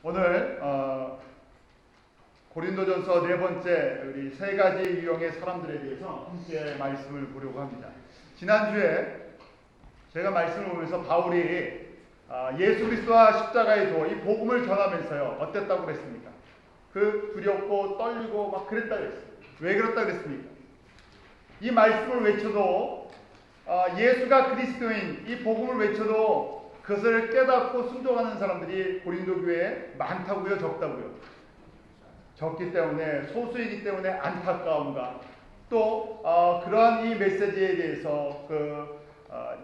오늘 고린도전서 네 번째 우리 세 가지 유형의 사람들에 대해서 함께 말씀을 보려고 합니다. 지난주에 제가 말씀을 보면서 바울이 예수 그리스도와 십자가의 도, 이 복음을 전하면서요 어땠다고 그랬습니까? 두렵고 떨리고 막 그랬다고 그랬어요. 왜 그랬다고 그랬습니까? 이 말씀을 외쳐도 예수가 그리스도인 이 복음을 외쳐도 그것을 깨닫고 순종하는 사람들이 고린도 교회에 많다고요, 적다고요? 적기 때문에, 소수이기 때문에 안타까움과 또 그러한 이 메시지에 대해서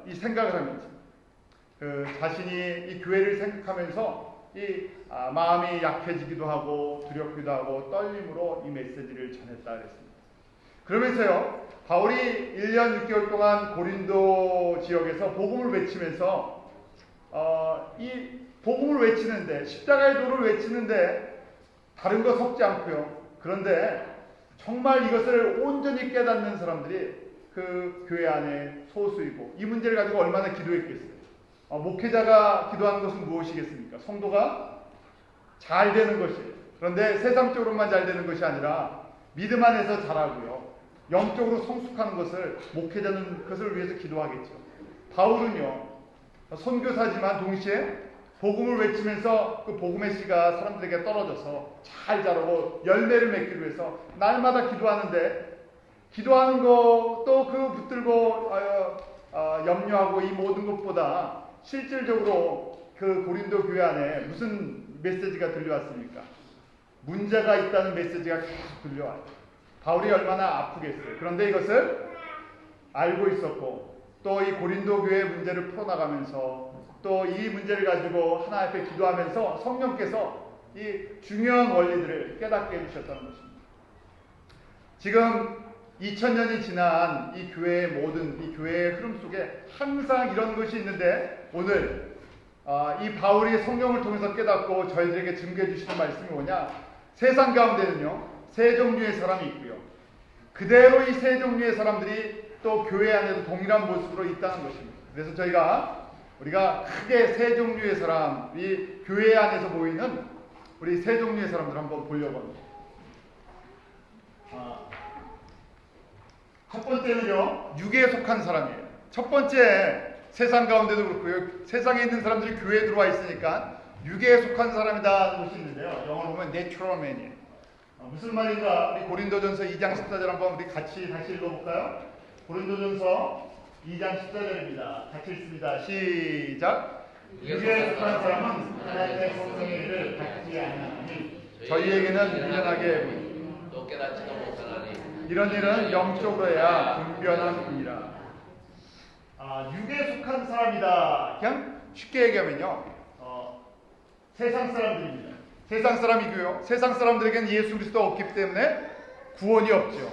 이 생각을 하면서 자신이 이 교회를 생각하면서 마음이 약해지기도 하고 두렵기도 하고 떨림으로 이 메시지를 전했다 그랬습니다. 그러면서요 바울이 1년 6개월 동안 고린도 지역에서 복음을 외치면서 이 복음을 외치는데, 십자가의 도를 외치는데 다른 거 섞지 않고요. 그런데 정말 이것을 온전히 깨닫는 사람들이 그 교회 안에 소수이고, 이 문제를 가지고 얼마나 기도했겠어요. 목회자가 기도하는 것은 무엇이겠습니까? 성도가 잘 되는 것이에요. 그런데 세상적으로만 잘 되는 것이 아니라 믿음 안에서 자라고요, 영적으로 성숙하는 것을, 목회자는 그것을 위해서 기도하겠죠. 바울은요 선교사지만 동시에 복음을 외치면서 그 복음의 씨가 사람들에게 떨어져서 잘 자라고 열매를 맺기 위해서 날마다 기도하는데, 기도하는 거 또 붙들고 염려하고 이 모든 것보다 실질적으로 그 고린도 교회 안에 무슨 메시지가 들려왔습니까? 문제가 있다는 메시지가 계속 들려와요. 바울이 얼마나 아프겠어요. 그런데 이것을 알고 있었고, 또 이 고린도 교회의 문제를 풀어나가면서 또 이 문제를 가지고 하나님 앞에 기도하면서 성령께서 이 중요한 원리들을 깨닫게 해주셨다는 것입니다. 지금 2000년이 지난 이 교회의 이 교회의 흐름 속에 항상 이런 것이 있는데, 오늘 이 바울이 성령을 통해서 깨닫고 저희들에게 증거해 주시는 말씀이 뭐냐? 세상 가운데는요 세 종류의 사람이 있고요, 그대로 이 세 종류의 사람들이 또 교회 안에도 동일한 모습으로 있다는 것입니다. 그래서 우리가 크게 세 종류의 사람, 이 교회 안에서 보이는 우리 세 종류의 사람들 한번 보려고 합니다. 첫 번째는요 육에 속한 사람이에요. 첫 번째, 세상 가운데도 그렇고요, 세상에 있는 사람들이 교회에 들어와 있으니까 육에 속한 사람이라는 것이 있는데요, 영어로 보면 natural man이에요. 무슨 말인가? 우리 고린도전서 2장 14절 한번 우리 같이 다시 읽어볼까요? 고린도전서 2장 14절입니다. 같이 읽습니다. 시작. 육에 속한 사람은 하나님의 성령의 일을 받지 아니하니 저희에게는 미련하게 보이니 또 깨닫지도 못하나니 이런 일은 영적으로야 분변함이니라. 육에 속한 사람이다. 그냥 쉽게 얘기하면요 세상 사람들입니다. 세상 사람이고요, 세상 사람들에게는 예수 그리스도가 없기 때문에 구원이 없죠.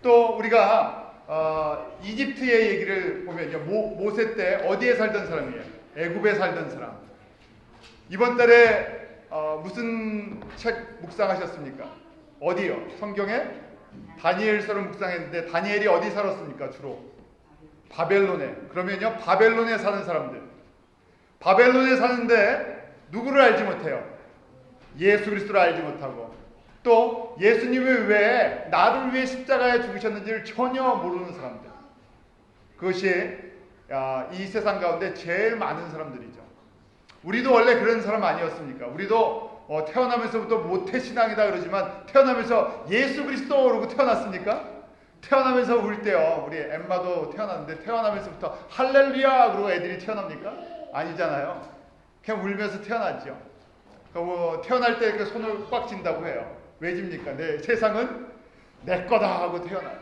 또 우리가 이집트의 얘기를 보면요, 모세 때 어디에 살던 사람이에요? 애굽에 살던 사람. 이번 달에 무슨 책 묵상하셨습니까? 어디요? 성경에 다니엘서를 묵상했는데, 다니엘이 어디 살았습니까? 주로 바벨론에. 그러면요 바벨론에 사는 사람들, 바벨론에 사는데 누구를 알지 못해요? 예수 그리스도를 알지 못하고, 또 예수님이 왜 나를 위해 십자가에 죽으셨는지를 전혀 모르는 사람들, 그것이 이 세상 가운데 제일 많은 사람들이죠. 우리도 원래 그런 사람 아니었습니까? 우리도 태어나면서부터 모태신앙이다 그러지만 태어나면서 예수 그리스도 그러고 태어났습니까? 태어나면서 울 때요, 우리 엠마도 태어났는데 태어나면서부터 할렐루야 그러고 애들이 태어납니까? 아니잖아요. 그냥 울면서 태어났죠. 태어날 때 이렇게 손을 꽉 쥔다고 해요. 왜 집니까? 세상은 내 거다 하고 태어나요.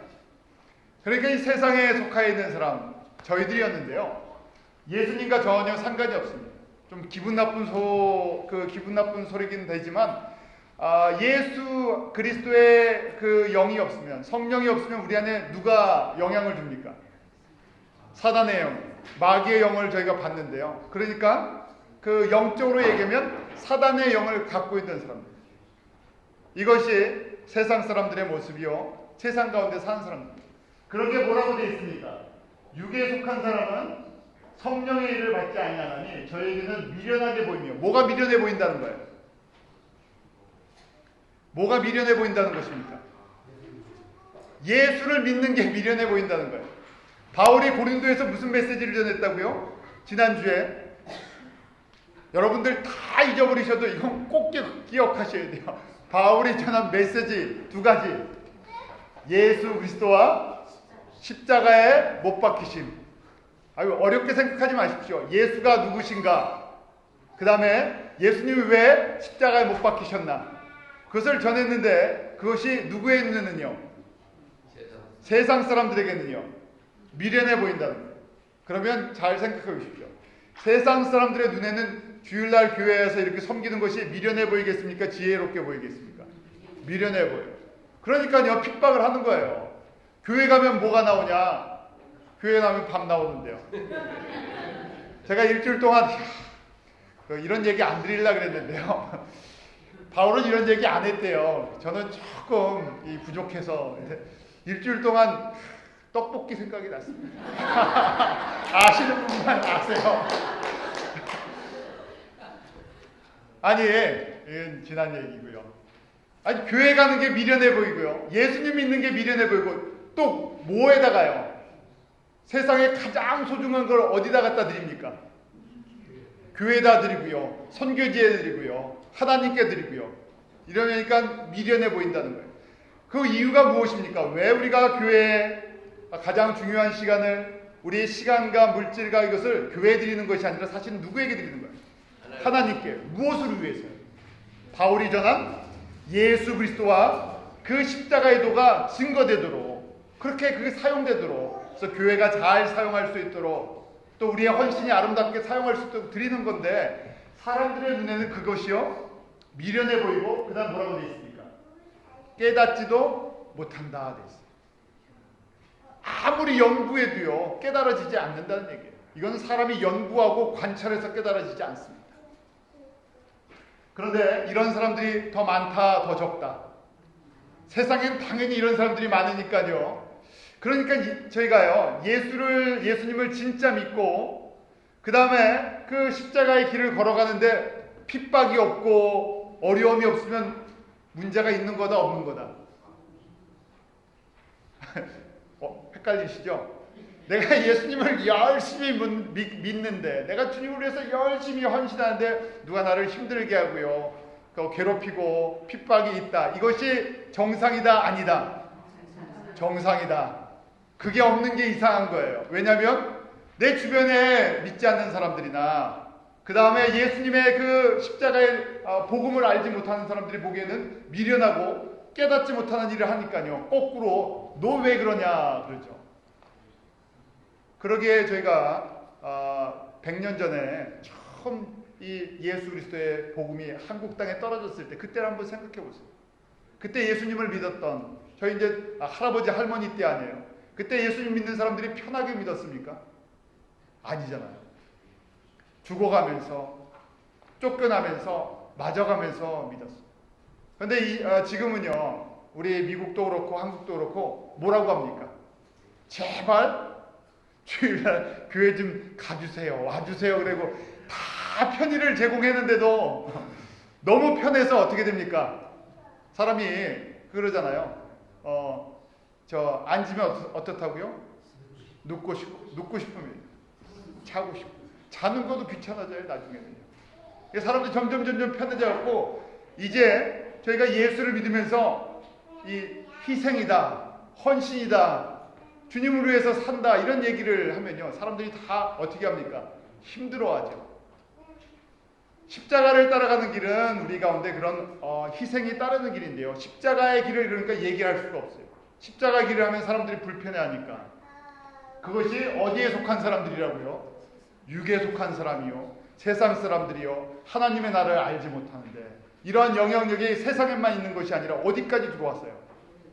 그러니까 이 세상에 속해 있는 사람, 저희들이었는데요, 예수님과 전혀 상관이 없습니다. 좀 기분 나쁜 소리긴 되지만 예수 그리스도의 그 영이 없으면, 성령이 없으면 우리 안에 누가 영향을 줍니까? 사단의 영, 마귀의 영을 저희가 받는데요. 그러니까 그 영적으로 얘기하면 사단의 영을 갖고 있는 사람들, 이것이 세상 사람들의 모습이요, 세상 가운데 사는 사람들. 그런게 뭐라고 되어 있습니까? 육에 속한 사람은 성령의 일을 받지 아니하나니 저에게는 미련하게 보이며. 뭐가 미련해 보인다는 거예요? 뭐가 미련해 보인다는 것입니까? 예수를 믿는 게 미련해 보인다는 거예요. 바울이 고린도에서 무슨 메시지를 전했다고요? 지난주에 여러분들 다 잊어버리셔도 이건 꼭 기억하셔야 돼요. 바울이 전한 메시지 두 가지. 예수 그리스도와 십자가에 못 박히심. 아유, 어렵게 생각하지 마십시오. 예수가 누구신가? 그 다음에 예수님이 왜 십자가에 못 박히셨나? 그것을 전했는데 그것이 누구의 눈에는요? 세상 사람들에게는요? 미련해 보인다는 거예요. 그러면 잘 생각해 보십시오. 세상 사람들의 눈에는 주일날 교회에서 이렇게 섬기는 것이 미련해 보이겠습니까? 지혜롭게 보이겠습니까? 미련해 보여요. 그러니까요, 핍박을 하는 거예요. 교회 가면 뭐가 나오냐? 교회 가면 밥 나오는데요. 제가 일주일 동안 이런 얘기 안 드리려고 그랬는데요. 바울은 이런 얘기 안 했대요. 저는 조금 부족해서 일주일 동안 떡볶이 생각이 났습니다. 아시는 분만 아세요. 아니, 이건 지난 얘기고요. 아니, 교회 가는 게 미련해 보이고요. 예수님 믿는 게 미련해 보이고, 또 뭐에다가요? 세상에 가장 소중한 걸 어디다 갖다 드립니까? 교회에다 드리고요. 선교지에 드리고요. 하나님께 드리고요. 이러니까 미련해 보인다는 거예요. 그 이유가 무엇입니까? 왜 우리가 교회에 가장 중요한 시간을, 우리의 시간과 물질과 이것을 교회에 드리는 것이 아니라 사실 누구에게 드리는 거예요? 하나님께. 무엇을 위해서요? 바울이 전한 예수 그리스도와 그 십자가의 도가 증거되도록, 그렇게 그게 사용되도록, 그래서 교회가 잘 사용할 수 있도록, 또 우리의 헌신이 아름답게 사용할 수 있도록 드리는 건데, 사람들의 눈에는 그것이요 미련해 보이고, 그 다음 뭐라고 되어 있습니까? 깨닫지도 못한다 되어 있습니다. 아무리 연구해도요 깨달아지지 않는다는 얘기예요. 이건 사람이 연구하고 관찰해서 깨달아지지 않습니다. 그런데 이런 사람들이 더 많다, 더 적다. 세상엔 당연히 이런 사람들이 많으니까요. 그러니까 저희가요, 예수님을 진짜 믿고, 그 다음에 그 십자가의 길을 걸어가는데 핍박이 없고 어려움이 없으면 문제가 있는 거다, 없는 거다? 헷갈리시죠? 내가 예수님을 열심히 믿는데, 내가 주님을 위해서 열심히 헌신하는데 누가 나를 힘들게 하고요, 괴롭히고 핍박이 있다. 이것이 정상이다, 아니다? 정상이다. 그게 없는 게 이상한 거예요. 왜냐하면 내 주변에 믿지 않는 사람들이나, 그 다음에 예수님의 그 십자가의 복음을 알지 못하는 사람들이 보기에는 미련하고 깨닫지 못하는 일을 하니까요, 거꾸로 너 왜 그러냐 그러죠. 그러기에 저희가 100년 전에 처음 이 예수 그리스도의 복음이 한국 땅에 떨어졌을 때, 그때를 한번 생각해 보세요. 그때 예수님을 믿었던 저희 이제 할아버지 할머니 때 아니에요. 그때 예수님 믿는 사람들이 편하게 믿었습니까? 아니잖아요. 죽어가면서, 쫓겨나면서, 맞아가면서 믿었어요. 그런데 지금은요, 우리 미국도 그렇고 한국도 그렇고 뭐라고 합니까? 제발 주일날 교회 좀 가주세요, 와주세요. 그리고 다 편의를 제공했는데도 너무 편해서 어떻게 됩니까? 사람이 그러잖아요. 저 앉으면 어떻다고요? 눕고 싶으면 자고 싶고, 자는 것도 귀찮아져요 나중에는요. 사람들이 점점 편해져갖고, 이제 저희가 예수를 믿으면서 이 희생이다, 헌신이다, 주님을 위해서 산다, 이런 얘기를 하면요, 사람들이 다 어떻게 합니까? 힘들어하죠. 십자가를 따라가는 길은 우리 가운데 그런 희생이 따르는 길인데요, 십자가의 길을 그러니까 얘기할 수가 없어요. 십자가 길을 하면 사람들이 불편해하니까. 그것이 어디에 속한 사람들이라고요? 육에 속한 사람이요, 세상 사람들이요, 하나님의 나라를 알지 못하는데, 이러한 영향력이 세상에만 있는 것이 아니라 어디까지 들어왔어요?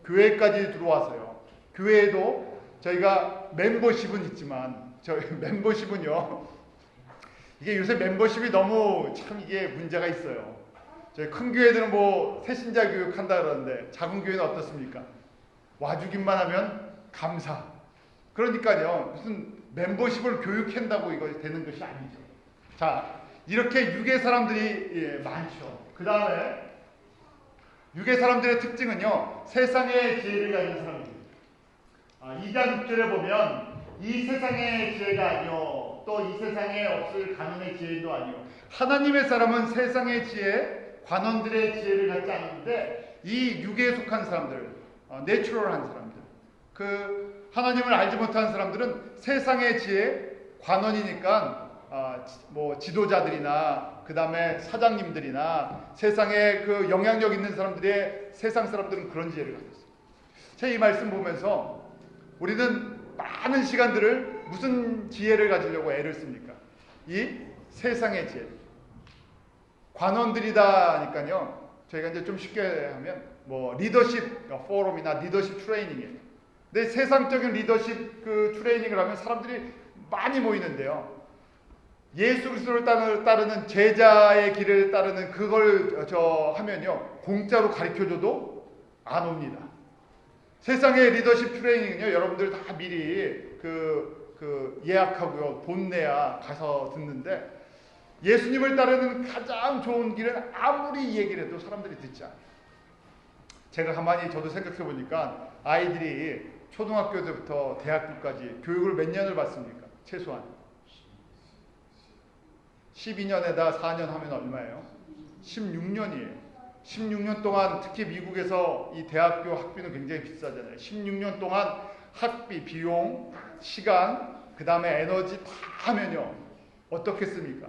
교회까지 들어왔어요. 교회에도 저희가 멤버십은 있지만, 저희 멤버십은요, 이게 요새 멤버십이 너무 참 이게 문제가 있어요. 저희 큰 교회들은 뭐 새신자 교육 한다 그러는데, 작은 교회는 어떻습니까? 와주기만 하면 감사. 그러니까요, 무슨 멤버십을 교육한다고 이거 되는 것이 아니죠. 자, 이렇게 육의 사람들이 많죠. 그 다음에 육의 사람들의 특징은요, 세상의 지혜를 가진 사람입니다. 2장 6절에 보면 이 세상의 지혜가 아니요 또 이 세상에 없을 가문의 지혜도 아니요 하나님의 사람은 세상의 지혜, 관원들의 지혜를 갖지 않는데 이 육에 속한 사람들, 내추럴한 사람들, 그 하나님을 알지 못한 사람들은 세상의 지혜, 관원이니까 뭐 지도자들이나 그 다음에 사장님들이나 세상에 그 영향력 있는 사람들의 세상 사람들은 그런 지혜를 갖고 있어요. 제가 이 말씀 보면서 우리는 많은 시간들을 무슨 지혜를 가지려고 애를 씁니까? 이 세상의 지혜. 관원들이다니까요. 저희가 이제 좀 쉽게 하면 뭐 리더십 포럼이나 리더십 트레이닝이에요. 근데 세상적인 리더십 그 트레이닝을 하면 사람들이 많이 모이는데요. 예수 그리스도를 따르는 제자의 길을 따르는 그걸 하면요. 공짜로 가르쳐줘도 안 옵니다. 세상의 리더십 트레이닝은요, 여러분들 다 미리 예약하고요, 돈 내야 가서 듣는데, 예수님을 따르는 가장 좋은 길은 아무리 얘기를 해도 사람들이 듣지 않아요. 제가 가만히 저도 생각해 보니까 아이들이 초등학교 때부터 대학교까지 교육을 몇 년을 받습니까? 최소한 12년에다 4년 하면 얼마예요? 16년이에요. 16년 동안 특히 미국에서 이 대학교 학비는 굉장히 비싸잖아요. 16년 동안 학비, 비용, 시간, 그 다음에 에너지 다 하면요. 어떻겠습니까?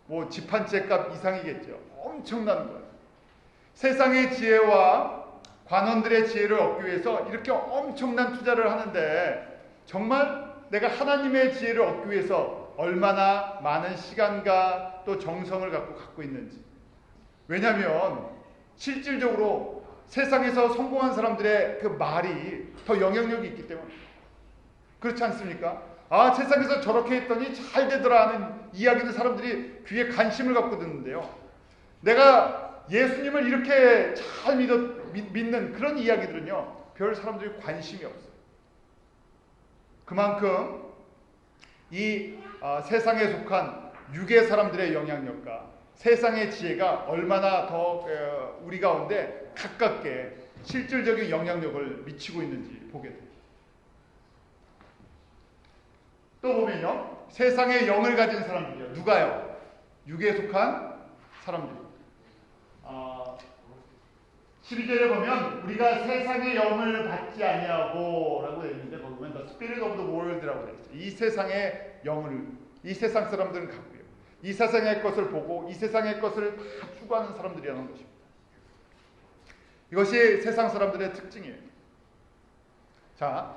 뭐 집 한 채 값 이상이겠죠. 엄청난 거예요. 세상의 지혜와 관원들의 지혜를 얻기 위해서 이렇게 엄청난 투자를 하는데 정말 내가 하나님의 지혜를 얻기 위해서 얼마나 많은 시간과 또 정성을 갖고 있는지. 왜냐하면 실질적으로 세상에서 성공한 사람들의 그 말이 더 영향력이 있기 때문에 그렇지 않습니까? 세상에서 저렇게 했더니 잘 되더라 하는 이야기는 사람들이 귀에 관심을 갖고 듣는데요. 내가 예수님을 이렇게 잘 믿는 그런 이야기들은요. 별 사람들이 관심이 없어요. 그만큼 이 세상에 속한 육의 사람들의 영향력과 세상의 지혜가 얼마나 더 우리 가운데 가깝게 실질적인 영향력을 미치고 있는지 보게 됩니다. 또 보면요. 세상의 영을 가진 사람들이요. 누가요? 육에 속한 사람들입니다. 12절에 보면 우리가 세상의 영을 받지 아니하고 라고 되어 있는데 거기 보면 The Spirit of the World라고 되어 있어요. 이 세상의 영을 이 세상 사람들은 갖고요. 이 세상의 것을 보고 이 세상의 것을 다 추구하는 사람들이라는 것입니다. 이것이 세상 사람들의 특징이에요. 자,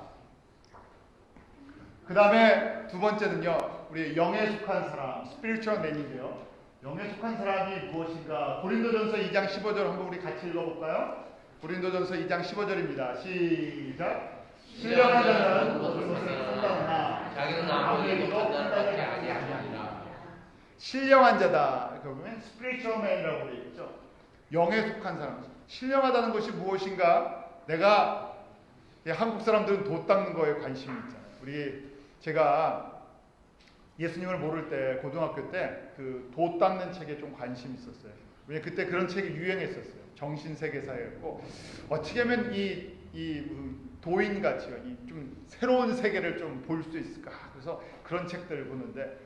그 다음에 두 번째는요. 우리 영에 속한 사람, Spiritual Man인데요. 영에 속한 사람이 무엇인가? 고린도전서 2장 15절 한번 우리 같이 읽어볼까요? 고린도전서 2장 15절입니다. 시작. 신령한 자는 모든 것을 판단하나 자기는 아무에게도 판단을 하지 아니하니라. 신령한 자다. 그러면 spiritual man이라고 되어 있죠. 영에 속한 사람. 신령하다는 것이 무엇인가? 내가 한국 사람들은 도 닦는 거에 관심이 있잖아요. 제가 예수님을 모를 때 고등학교 때 그 도 닦는 책에 좀 관심이 있었어요. 왜냐 그때 그런 책이 유행했었어요. 정신세계사였고 어떻게 하면 이 도인같이요. 이 좀 새로운 세계를 좀 볼 수 있을까? 그래서 그런 책들을 보는데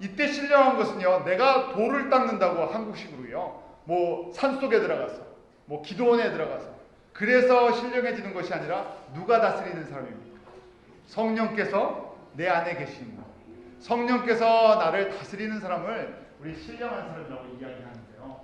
이때 신령한 것은요. 내가 돌을 닦는다고 한국식으로요. 뭐 산속에 들어가서 뭐 기도원에 들어가서 그래서 신령해지는 것이 아니라 누가 다스리는 사람입니까? 성령께서 내 안에 계신 것. 성령께서 나를 다스리는 사람을 우리 신령한 사람이라고 이야기하는데요.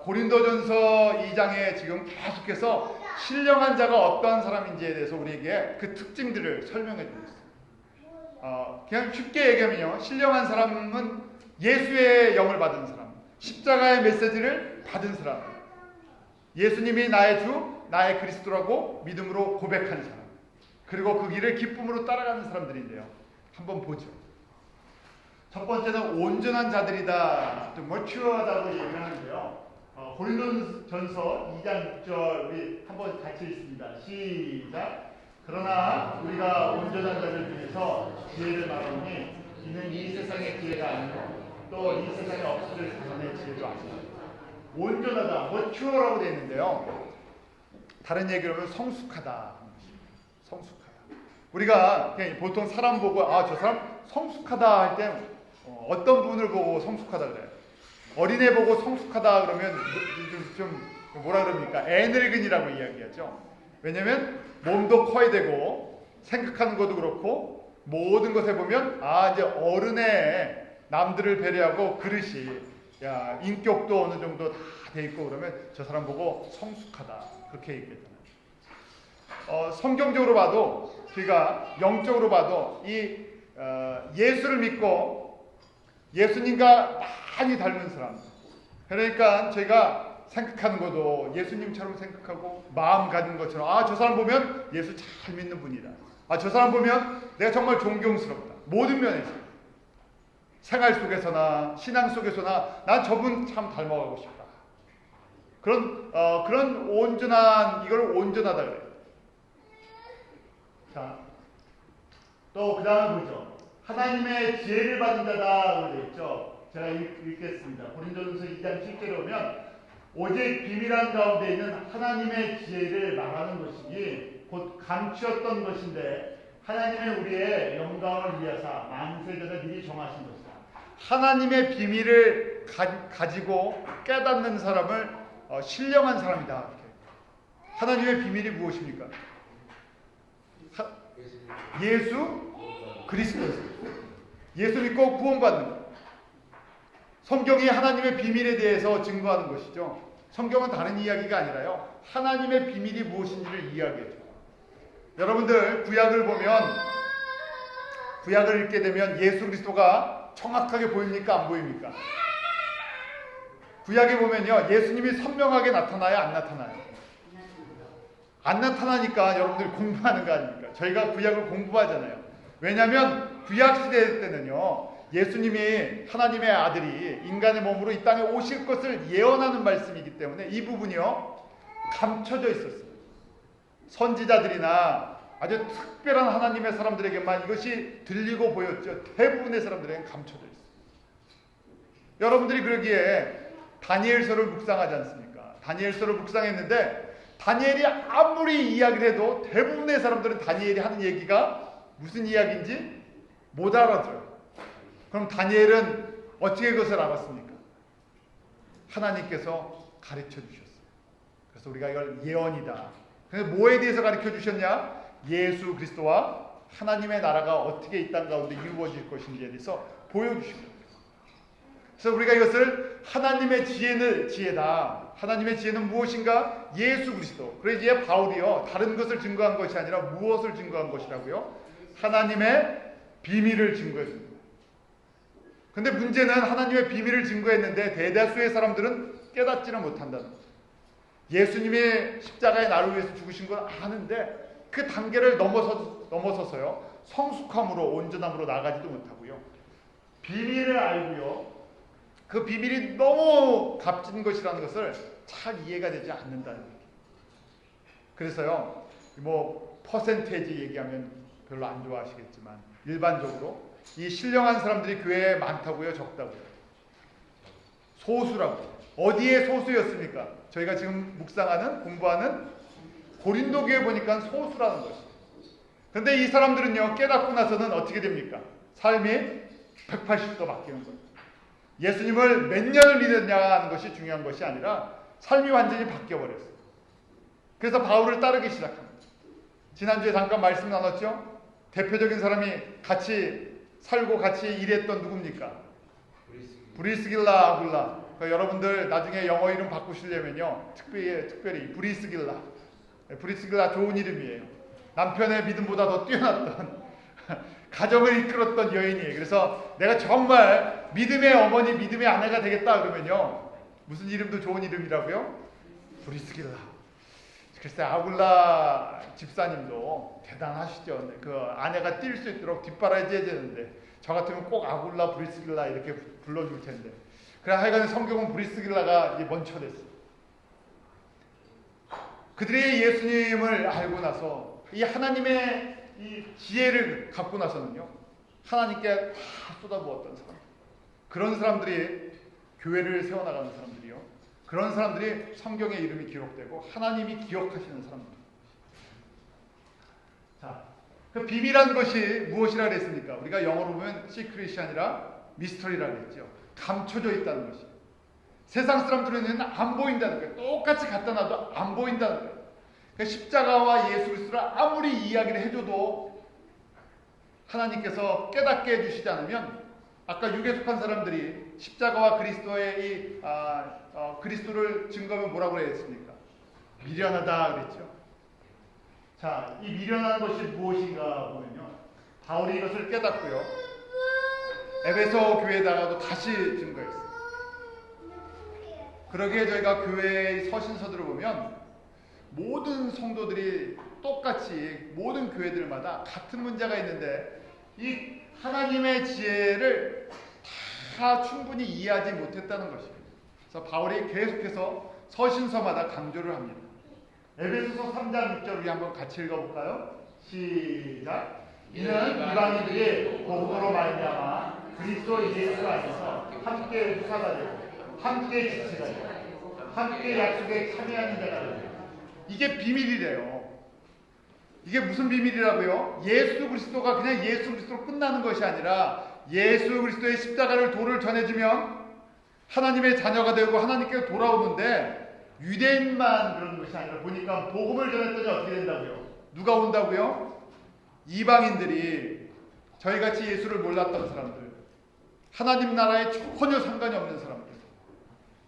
고린도전서 2장에 지금 계속해서 신령한 자가 어떠한 사람인지에 대해서 우리에게 그 특징들을 설명해 주고 있어요. 그냥 쉽게 얘기하면요. 신령한 사람은 예수의 영을 받은 사람, 십자가의 메시지를 받은 사람, 예수님이 나의 주, 나의 그리스도라고 믿음으로 고백한 사람, 그리고 그 길을 기쁨으로 따라가는 사람들인데요. 한번 보죠. 첫 번째는 온전한 자들이다. 좀 머추어하다고 얘기하는데요. 고린도전서 2장 6절 우리 한번 같이 읽습니다. 시작. 그러나 우리가 온전한 자들 중에서 지혜를 말하니 이는 이 세상의 지혜가 아니고 또 이 세상에 없을 자만의 지혜도 아니라 온전하다, 머추어라고 되어 있는데요. 다른 얘기로 하면 성숙하다. 성숙하다. 우리가 그냥 보통 사람 보고 저 사람 성숙하다 할 때 어떤 분을 보고 성숙하다 그래요? 어린애 보고 성숙하다 그러면 좀 뭐라 그럽니까? 애늙은이라고 이야기하죠. 왜냐면 몸도 커야 되고 생각하는 것도 그렇고 모든 것에 보면 이제 어른의 남들을 배려하고 그릇이 인격도 어느 정도 다 돼 있고 그러면 저 사람 보고 성숙하다 그렇게 얘기했잖아요. 성경적으로 봐도 우리가 영적으로 봐도 이 예수를 믿고 예수님과 많이 닮은 사람, 그러니까 저희가 생각하는 것도 예수님처럼 생각하고 마음 가진 것처럼 저 사람 보면 예수 잘 믿는 분이다. 저 사람 보면 내가 정말 존경스럽다. 모든 면에서 생활 속에서나 신앙 속에서나 난 저분 참 닮아가고 싶다. 그런 온전한 이걸 온전하다 그래요. 자, 또 그 다음에 보죠. 하나님의 지혜를 받은 자다 되어 있죠. 제가 읽겠습니다. 고린도전서 2장 7절에 보면 오직 비밀한 가운데 있는 하나님의 지혜를 말하는 것이니 곧 감추었던 것인데 하나님의 우리의 영광을 위하사 만세전에 미리 정하신 것이다. 하나님의 비밀을 가지고 깨닫는 사람을 신령한 사람이다. 이렇게. 하나님의 비밀이 무엇입니까? 예수 그리스도. 예수 믿고 구원받는 것. 성경이 하나님의 비밀에 대해서 증거하는 것이죠. 성경은 다른 이야기가 아니라요. 하나님의 비밀이 무엇인지를 이야기해요. 여러분들 구약을 보면 구약을 읽게 되면 예수 그리스도가 정확하게 보입니까? 안 보입니까? 구약에 보면요. 예수님이 선명하게 나타나요? 안 나타나요? 안 나타나니까 여러분들이 공부하는 거 아닙니까? 저희가 구약을 공부하잖아요. 왜냐하면 구약 시대 때는요. 예수님이 하나님의 아들이 인간의 몸으로 이 땅에 오실 것을 예언하는 말씀이기 때문에 이 부분이요. 감춰져 있었어요. 선지자들이나 아주 특별한 하나님의 사람들에게만 이것이 들리고 보였죠. 대부분의 사람들에게는 감춰져 있어요. 여러분들이 그러기에 다니엘서를 묵상하지 않습니까? 다니엘서를 묵상했는데 다니엘이 아무리 이야기를 해도 대부분의 사람들은 다니엘이 하는 얘기가 무슨 이야기인지 못 알아들어요. 그럼 다니엘은 어떻게 그것을 알았습니까? 하나님께서 가르쳐 주셨어요. 그래서 우리가 이걸 예언이다. 그래서 뭐에 대해서 가르쳐 주셨냐? 예수 그리스도와 하나님의 나라가 어떻게 이 땅 가운데 이루어질 것인지에 대해서 보여주십니다. 그래서 우리가 이것을 하나님의 지혜다. 하나님의 지혜는 무엇인가? 예수 그리스도. 그래서 이제 바울이요. 다른 것을 증거한 것이 아니라 무엇을 증거한 것이라고요? 하나님의 비밀을 증거해 줍니다. 근데 문제는 하나님의 비밀을 증거했는데 대다수의 사람들은 깨닫지는 못한다는 거죠. 예수님이 십자가에 나를 위해서 죽으신 걸 아는데 그 단계를 넘어서서요. 성숙함으로 온전함으로 나가지도 못하고요. 비밀을 알고요. 그 비밀이 너무 값진 것이라는 것을 잘 이해가 되지 않는다는 얘기. 그래서요. 퍼센테이지 얘기하면 별로 안 좋아하시겠지만 일반적으로 이 신령한 사람들이 교회에 많다고요? 적다고요? 소수라고. 어디에 소수였습니까? 저희가 지금 묵상하는 공부하는 고린도 교회 보니까 소수라는 것이에요. 그런데 이 사람들은요. 깨닫고 나서는 어떻게 됩니까? 삶이 180도 바뀌는 거예요. 예수님을 몇 년을 믿었냐 하는 것이 중요한 것이 아니라 삶이 완전히 바뀌어버렸어요. 그래서 바울을 따르기 시작합니다. 지난주에 잠깐 말씀 나눴죠? 대표적인 사람이 같이 살고 같이 일했던 누굽니까? 브리스길라 아굴라. 그러니까 여러분들 나중에 영어 이름 바꾸시려면요. 특별히 브리스길라 좋은 이름이에요. 남편의 믿음보다 더 뛰어났던 가정을 이끌었던 여인이에요. 그래서 내가 정말 믿음의 어머니, 믿음의 아내가 되겠다 그러면요. 무슨 이름도 좋은 이름이라고요? 브리스길라. 글쎄 아굴라 집사님도 대단하시죠. 그 아내가 뛸 수 있도록 뒷바라지 해야 되는데 저 같으면 꼭 아굴라 브리스길라 이렇게 불러줄 텐데. 그래 하여간 성경은 브리스길라가 먼저 됐어요. 그들이 예수님을 알고 나서 이 하나님의 이 지혜를 갖고 나서는요. 하나님께 다 쏟아부었던 사람. 그런 사람들이 교회를 세워나가는 사람들이요. 그런 사람들이 성경에 이름이 기록되고 하나님이 기억하시는 사람들. 자, 그 비밀한 것이 무엇이라 그랬습니까? 우리가 영어로 보면 시크릿이 아니라 미스터리라고 했죠. 감춰져 있다는 것이. 세상 사람들은 안 보인다는 거예요. 똑같이 갖다 놔도 안 보인다는 거예요. 그러니까 십자가와 예수 그리스도를 아무리 이야기를 해줘도 하나님께서 깨닫게 해주시지 않으면, 아까 육에 속한 사람들이 십자가와 그리스도의 이 그리스도를 증거하면 뭐라고 했습니까? 미련하다 그랬죠. 자, 이 미련한 것이 무엇인가 보면요, 바울이 이것을 깨닫고요, 에베소 교회에다가도 다시 증거했어요. 그러기에 저희가 교회의 서신서들을 보면 모든 성도들이 똑같이 모든 교회들마다 같은 문제가 있는데 이 하나님의 지혜를 다 충분히 이해하지 못했다는 것입니다. 그래서 바울이 계속해서 서신서마다 강조를 합니다. 에베소서 3장 6절 우리 한번 같이 읽어볼까요? 시작. 이는 이방인들이 복음으로 말미암아 그리스도 예수 안에서 함께 후사가 되고 함께 지체가 되고 함께 약속에 참여하는 자가 되고. 이게 비밀이래요. 이게 무슨 비밀이라고요? 예수 그리스도가 그냥 예수 그리스도로 끝나는 것이 아니라 예수 그리스도의 십자가를 도를 전해주면 하나님의 자녀가 되고 하나님께 돌아오는데, 유대인만 그런 것이 아니라 보니까 복음을 전했더니 어떻게 된다고요? 누가 온다고요? 이방인들이, 저희같이 예수를 몰랐던 사람들, 하나님 나라에 전혀 상관이 없는 사람들,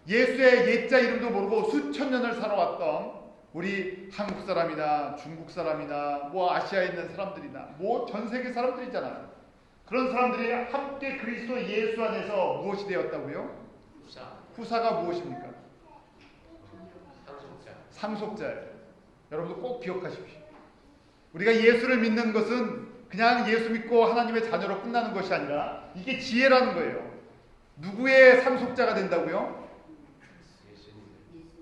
예수의 옛자 이름도 모르고 수천 년을 살아왔던 우리 한국 사람이나 중국 사람이나 뭐 아시아에 있는 사람들이나 뭐 전 세계 사람들이잖아요. 그런 사람들이 함께 그리스도 예수 안에서 무엇이 되었다고요? 후사가 무엇입니까? 상속자예요. 여러분도 꼭 기억하십시오. 우리가 예수를 믿는 것은 그냥 예수 믿고 하나님의 자녀로 끝나는 것이 아니라 이게 지혜라는 거예요. 누구의 상속자가 된다고요?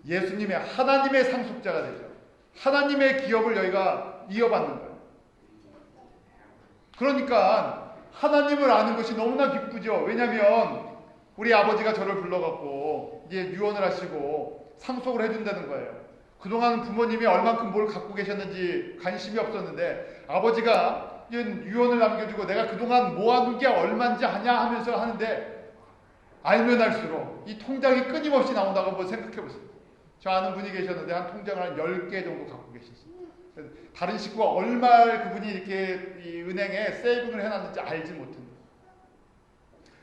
예수님의, 하나님의 상속자가 되죠. 하나님의 기업을 여기가 이어받는 거예요. 그러니까 하나님을 아는 것이 너무나 기쁘죠. 왜냐하면 우리 아버지가 저를 불러갖고 이제 유언을 하시고 상속을 해준다는 거예요. 그동안 부모님이 얼만큼 뭘 갖고 계셨는지 관심이 없었는데 아버지가 유언을 남겨주고 내가 그동안 모아둔 게 얼마인지 아냐 하면서 하는데, 알면 알수록 이 통장이 끊임없이 나온다고 한번 생각해보세요. 저 아는 분이 계셨는데 한 통장을 한 10개 정도 갖고 계셨어요. 다른 식구가 얼마를 그분이 이렇게 이 은행에 세이빙을 해놨는지 알지 못합니다.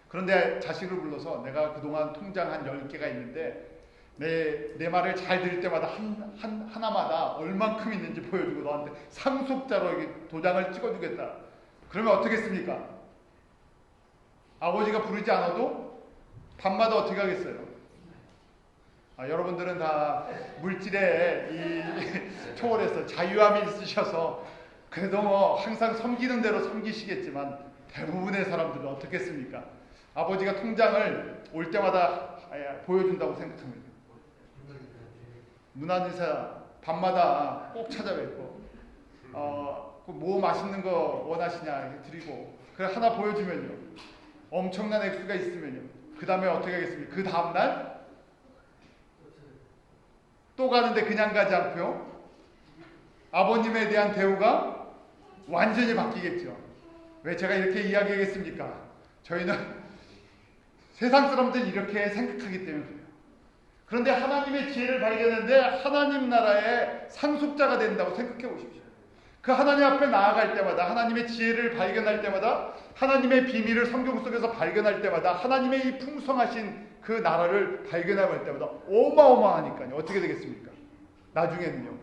그런데 자식을 불러서 내가 그동안 통장 한 10개가 있는데 내 말을 잘 들을 때마다 하나마다 얼만큼 있는지 보여주고 너한테 상속자로 이렇게 도장을 찍어주겠다. 그러면 어떻겠습니까? 아버지가 부르지 않아도 밤마다 어떻게 하겠어요? 여러분들은 다 물질에 초월해서 자유함이 있으셔서 그래도 뭐 항상 섬기는 대로 섬기시겠지만 대부분의 사람들은 어떻겠습니까? 아버지가 통장을 올 때마다 보여준다고 생각합니다. 문안의사 밤마다 꼭 찾아뵙고 뭐 맛있는 거 원하시냐 이렇게 드리고, 그래 하나 보여주면요 엄청난 액수가 있으면요 그 다음에 어떻게 하겠습니까? 그 다음날 또 가는데 그냥 가지 않고요 아버님에 대한 대우가 완전히 바뀌겠죠. 왜 제가 이렇게 이야기하겠습니까? 저희는 세상 사람들이 이렇게 생각하기 때문에 그래요. 그런데 하나님의 지혜를 발견했는데 하나님 나라의 상속자가 된다고 생각해 보십시오. 그 하나님 앞에 나아갈 때마다, 하나님의 지혜를 발견할 때마다, 하나님의 비밀을 성경 속에서 발견할 때마다, 하나님의 이 풍성하신 그 나라를 발견할 때마다 어마어마하니까요. 어떻게 되겠습니까? 나중에는요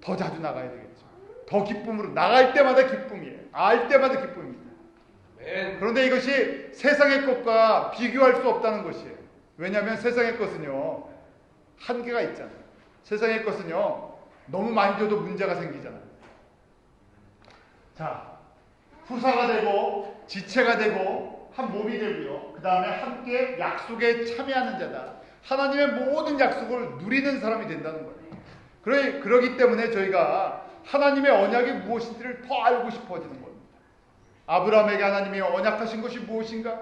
더 자주 나가야 되겠죠. 더 기쁨으로 나갈 때마다 기쁨이에요. 알 때마다 기쁨입니다. 그런데 이것이 세상의 것과 비교할 수 없다는 것이에요. 왜냐하면 세상의 것은요 한계가 있잖아요. 세상의 것은요 너무 많이 줘도 문제가 생기잖아요. 자, 후사가 되고 지체가 되고 한 몸이 되고요, 그 다음에 함께 약속에 참여하는 자다. 하나님의 모든 약속을 누리는 사람이 된다는 거예요. 그러기 때문에 저희가 하나님의 언약이 무엇인지를 더 알고 싶어지는 겁니다. 아브라함에게 하나님이 언약하신 것이 무엇인가?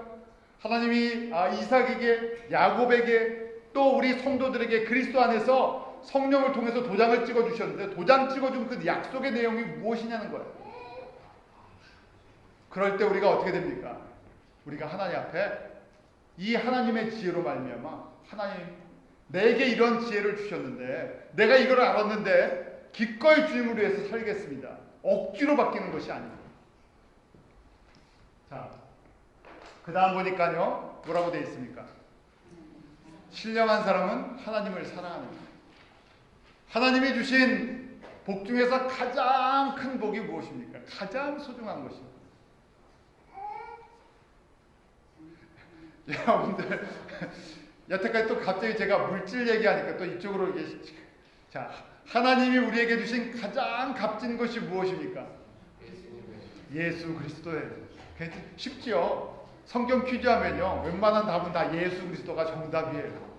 하나님이 이삭에게, 야곱에게, 또 우리 성도들에게 그리스도 안에서 성령을 통해서 도장을 찍어주셨는데, 도장 찍어준 그 약속의 내용이 무엇이냐는 거예요. 그럴 때 우리가 어떻게 됩니까? 우리가 하나님 앞에 이 하나님의 지혜로 말미암아, 하나님 내게 이런 지혜를 주셨는데, 내가 이걸 알았는데 기꺼이 주님을 위해서 살겠습니다. 억지로 바뀌는 것이 아닙니다. 자, 그 다음 보니까요, 뭐라고 되어 있습니까? 신령한 사람은 하나님을 사랑합니다. 하나님이 주신 복 중에서 가장 큰 복이 무엇입니까? 가장 소중한 것입니다. 여러분들, 여태까지 또 갑자기 제가 물질 얘기하니까 또 이쪽으로 자, 하나님이 우리에게 주신 가장 값진 것이 무엇입니까? 예수 그리스도예요. 쉽지요? 성경 퀴즈 하면요, 웬만한 답은 다 예수 그리스도가 정답이에요.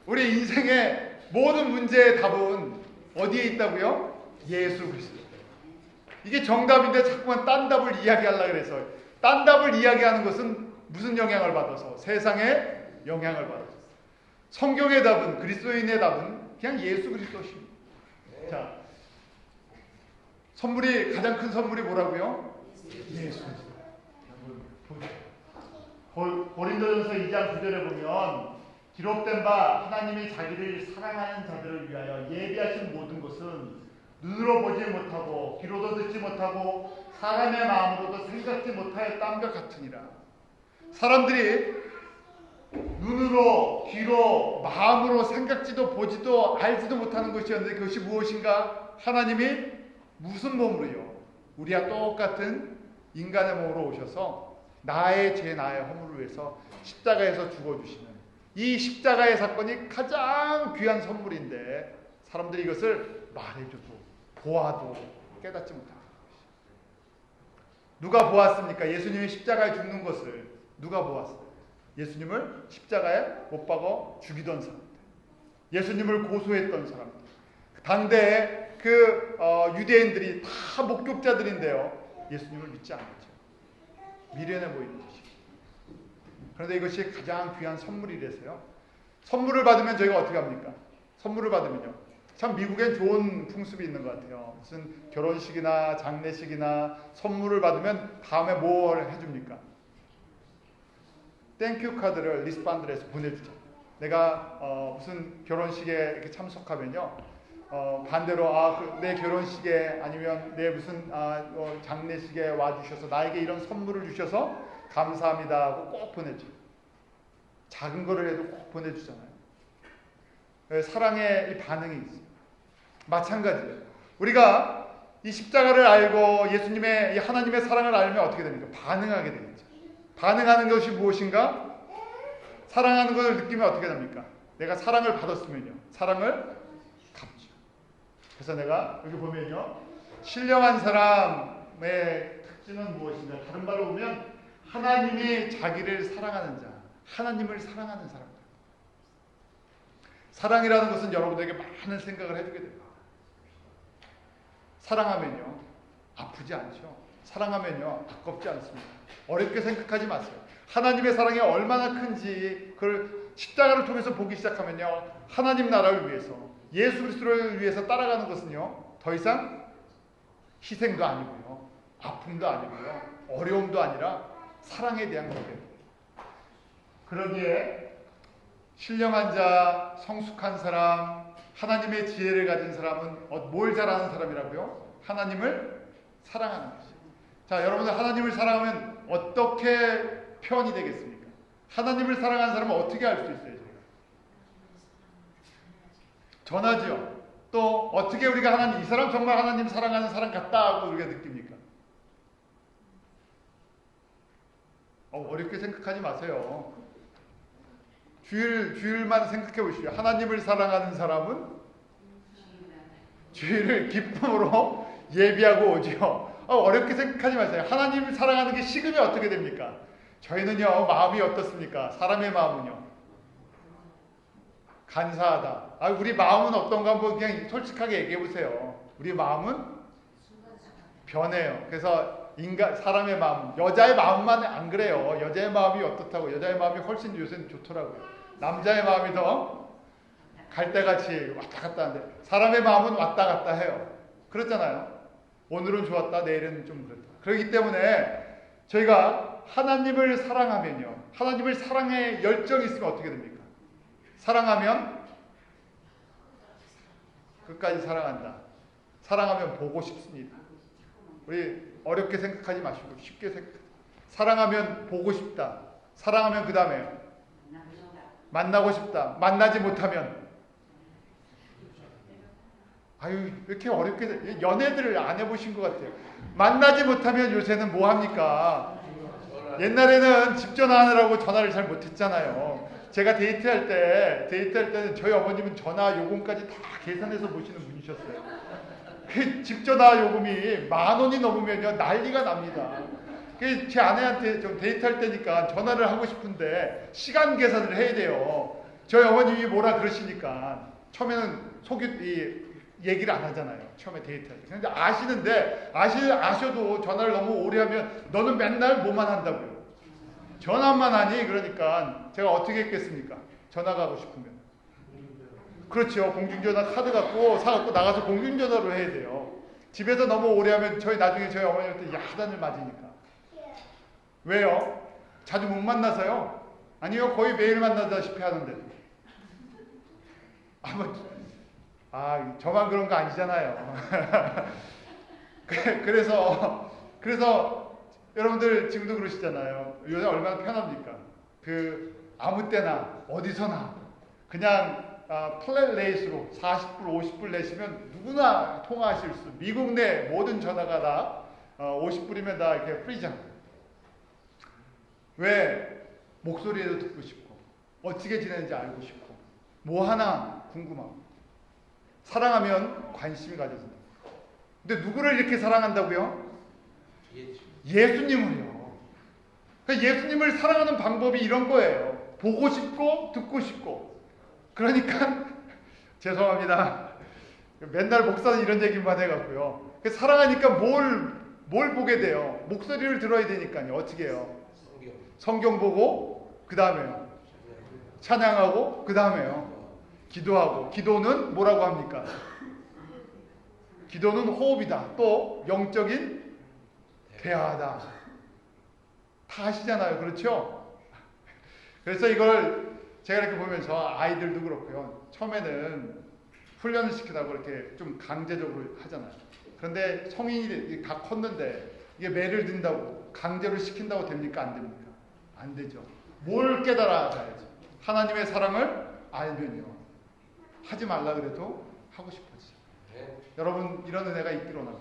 우리 인생의 모든 문제의 답은 어디에 있다고요? 예수 그리스도. 이게 정답인데 자꾸만 딴 답을 이야기하려고 그래서, 딴 답을 이야기하는 것은 무슨 영향을 받아서? 세상에 영향을 받아서. 성경의 답은, 그리스도인의 답은 그냥 예수 그리스도십니다. 자, 선물이, 가장 큰 선물이 뭐라고요? 예수 그리스도. 고린도전서 2장 9절에 보면, 기록된 바 하나님이 자기를 사랑하는 자들을 위하여 예비하신 모든 것은 눈으로 보지 못하고 귀로도 듣지 못하고 사람의 마음으로도 생각지 못하였다함과 같으니라. 사람들이 눈으로, 귀로, 마음으로 생각지도 보지도 알지도 못하는 것이었는데, 그것이 무엇인가? 하나님이 무슨 몸으로요? 우리와 똑같은 인간의 몸으로 오셔서 나의 죄, 나의 허물을 위해서 십자가에서 죽어주시는 이 십자가의 사건이 가장 귀한 선물인데, 사람들이 이것을 말해줘도 보아도 깨닫지 못합니다. 누가 보았습니까? 예수님이 십자가에 죽는 것을 누가 보았어요? 예수님을 십자가에 못 박아 죽이던 사람들, 예수님을 고소했던 사람들, 당대에 그 유대인들이 다 목격자들인데요, 예수님을 믿지 않았죠. 미련해 보이는 것이. 그런데 이것이 가장 귀한 선물이라서요, 선물을 받으면 저희가 어떻게 합니까? 선물을 받으면요, 참 미국엔 좋은 풍습이 있는 것 같아요. 무슨 결혼식이나 장례식이나 선물을 받으면 다음에 뭘 해줍니까? 땡큐 카드를 리스트밴드에서 보내주죠. 내가 무슨 결혼식에 이렇게 참석하면요, 반대로 내 결혼식에 아니면 내 무슨 장례식에 와주셔서 나에게 이런 선물을 주셔서 감사합니다 하고 꼭 보내죠. 작은 거를 해도 꼭 보내주잖아요. 사랑의 이 반응이 있어요. 마찬가지예요. 우리가 이 십자가를 알고 예수님의, 이 하나님의 사랑을 알면 어떻게 됩니까? 반응하게 되겠죠. 반응하는 것이 무엇인가? 사랑하는 것을 느끼면 어떻게 됩니까? 내가 사랑을 받았으면요, 사랑을 갚죠. 그래서 내가 여기 보면요, 신령한 사람의 특징은 무엇인가? 다른 말로 보면 하나님이 자기를 사랑하는 자, 하나님을 사랑하는 사람. 사랑이라는 것은 여러분들에게 많은 생각을 해주게 됩니다. 사랑하면요, 아프지 않죠. 사랑하면요, 아깝지 않습니다. 어렵게 생각하지 마세요. 하나님의 사랑이 얼마나 큰지 그걸 십자가를 통해서 보기 시작하면요, 하나님 나라를 위해서, 예수 그리스도를 위해서 따라가는 것은요, 더 이상 희생도 아니고요, 아픔도 아니고요, 어려움도 아니라 사랑에 대한 거예요. 그러기에 신령한 자, 성숙한 사람, 하나님의 지혜를 가진 사람은 뭘 잘하는 사람이라고요? 하나님을 사랑하는 것이에요. 자, 여러분들 하나님을 사랑하면 어떻게 표현이 되겠습니까? 하나님을 사랑하는 사람은 어떻게 알 수 있어요? 저희가? 전하죠. 또 어떻게 우리가 하나님, 이 사람 정말 하나님 사랑하는 사람 같다 하고 우리가 느낍니까? 어렵게 생각하지 마세요. 주일만 생각해 보십시오. 하나님을 사랑하는 사람은 주일을 기쁨으로 예비하고 오죠. 어렵게 생각하지 마세요. 하나님을 사랑하는 게 식으면 어떻게 됩니까? 저희는요, 마음이 어떻습니까? 사람의 마음은요, 간사하다. 우리 마음은 어떤가 한번 그냥 솔직하게 얘기해 보세요. 우리 마음은 변해요. 그래서 사람의 마음, 여자의 마음만 안 그래요. 여자의 마음이 어떻다고? 여자의 마음이 훨씬 요새는 좋더라고요. 남자의 마음이 더 갈대같이 왔다 갔다 하는데 사람의 마음은 왔다 갔다 해요. 그렇잖아요. 오늘은 좋았다, 내일은 좀 그렇다. 그렇기 때문에 저희가 하나님을 사랑하면요, 하나님을 사랑의 열정이 있으면 어떻게 됩니까? 사랑하면 끝까지 사랑한다. 사랑하면 보고 싶습니다. 우리 어렵게 생각하지 마시고 쉽게 생각하세요. 사랑하면 보고 싶다. 사랑하면 그 다음에 만나고 싶다. 만나지 못하면 아유, 왜 이렇게 어렵게, 연애들을 안 해보신 것 같아요. 만나지 못하면 요새는 뭐 합니까? 옛날에는 집 전화하느라고 전화를 잘 못했잖아요. 제가 데이트할 때는 저희 어머님은 전화 요금까지 다 계산해서 모시는 분이셨어요. 그 집 전화 요금이 10,000원이 넘으면요, 난리가 납니다. 제 아내한테 좀 데이트할 때니까 전화를 하고 싶은데 시간 계산을 해야 돼요. 저희 어머님이 뭐라 그러시니까 처음에는 얘기를 안 하잖아요. 처음에 데이트할 때. 근데 아셔도 전화를 너무 오래 하면 너는 맨날 뭐만 한다고요. 전화만 하니. 그러니까 제가 어떻게 했겠습니까? 전화 가고 싶으면. 그렇죠. 공중전화 카드 사갖고 나가서 공중전화로 해야 돼요. 집에서 너무 오래 하면 나중에 저희 어머니한테 야단을 맞으니까. 왜요? 자주 못 만나서요? 아니요. 거의 매일 만나다시피 하는데. 저만 그런 거 아니잖아요. 그래서 여러분들 지금도 그러시잖아요. 요새 얼마나 편합니까? 아무 때나 어디서나 그냥 플랫 레이스로 40불, 50불 내시면 누구나 통화하실 수. 미국 내 모든 전화가 다 50불이면 다 이렇게 프리잖아요. 왜? 목소리에도 듣고 싶고 어떻게 지내는지 알고 싶고 뭐 하나 궁금하고. 사랑하면 관심이 가져진다. 근데 누구를 이렇게 사랑한다고요? 예수님을요. 그러니까 예수님을 사랑하는 방법이 이런 거예요. 보고 싶고 듣고 싶고. 그러니까 죄송합니다. 맨날 목사는 이런 얘기만 해갖고요. 사랑하니까 뭘 보게 돼요? 목소리를 들어야 되니까요. 어떻게 해요? 성경 보고 그 다음에요. 찬양하고 그 다음에요. 기도하고. 기도는 뭐라고 합니까? 기도는 호흡이다. 또 영적인 대화다. 다 하시잖아요. 그렇죠? 그래서 이걸 제가 이렇게 보면서 아이들도 그렇고요. 처음에는 훈련을 시키다고 이렇게 좀 강제적으로 하잖아요. 그런데 성인이 다 컸는데 이게 매를 든다고 강제로 시킨다고 됩니까? 안 됩니까? 안 되죠. 뭘 깨달아야지. 하나님의 사랑을 알면요. 하지 말라 그래도 하고 싶어지죠. 여러분 이런 은혜가 있기로 합니다.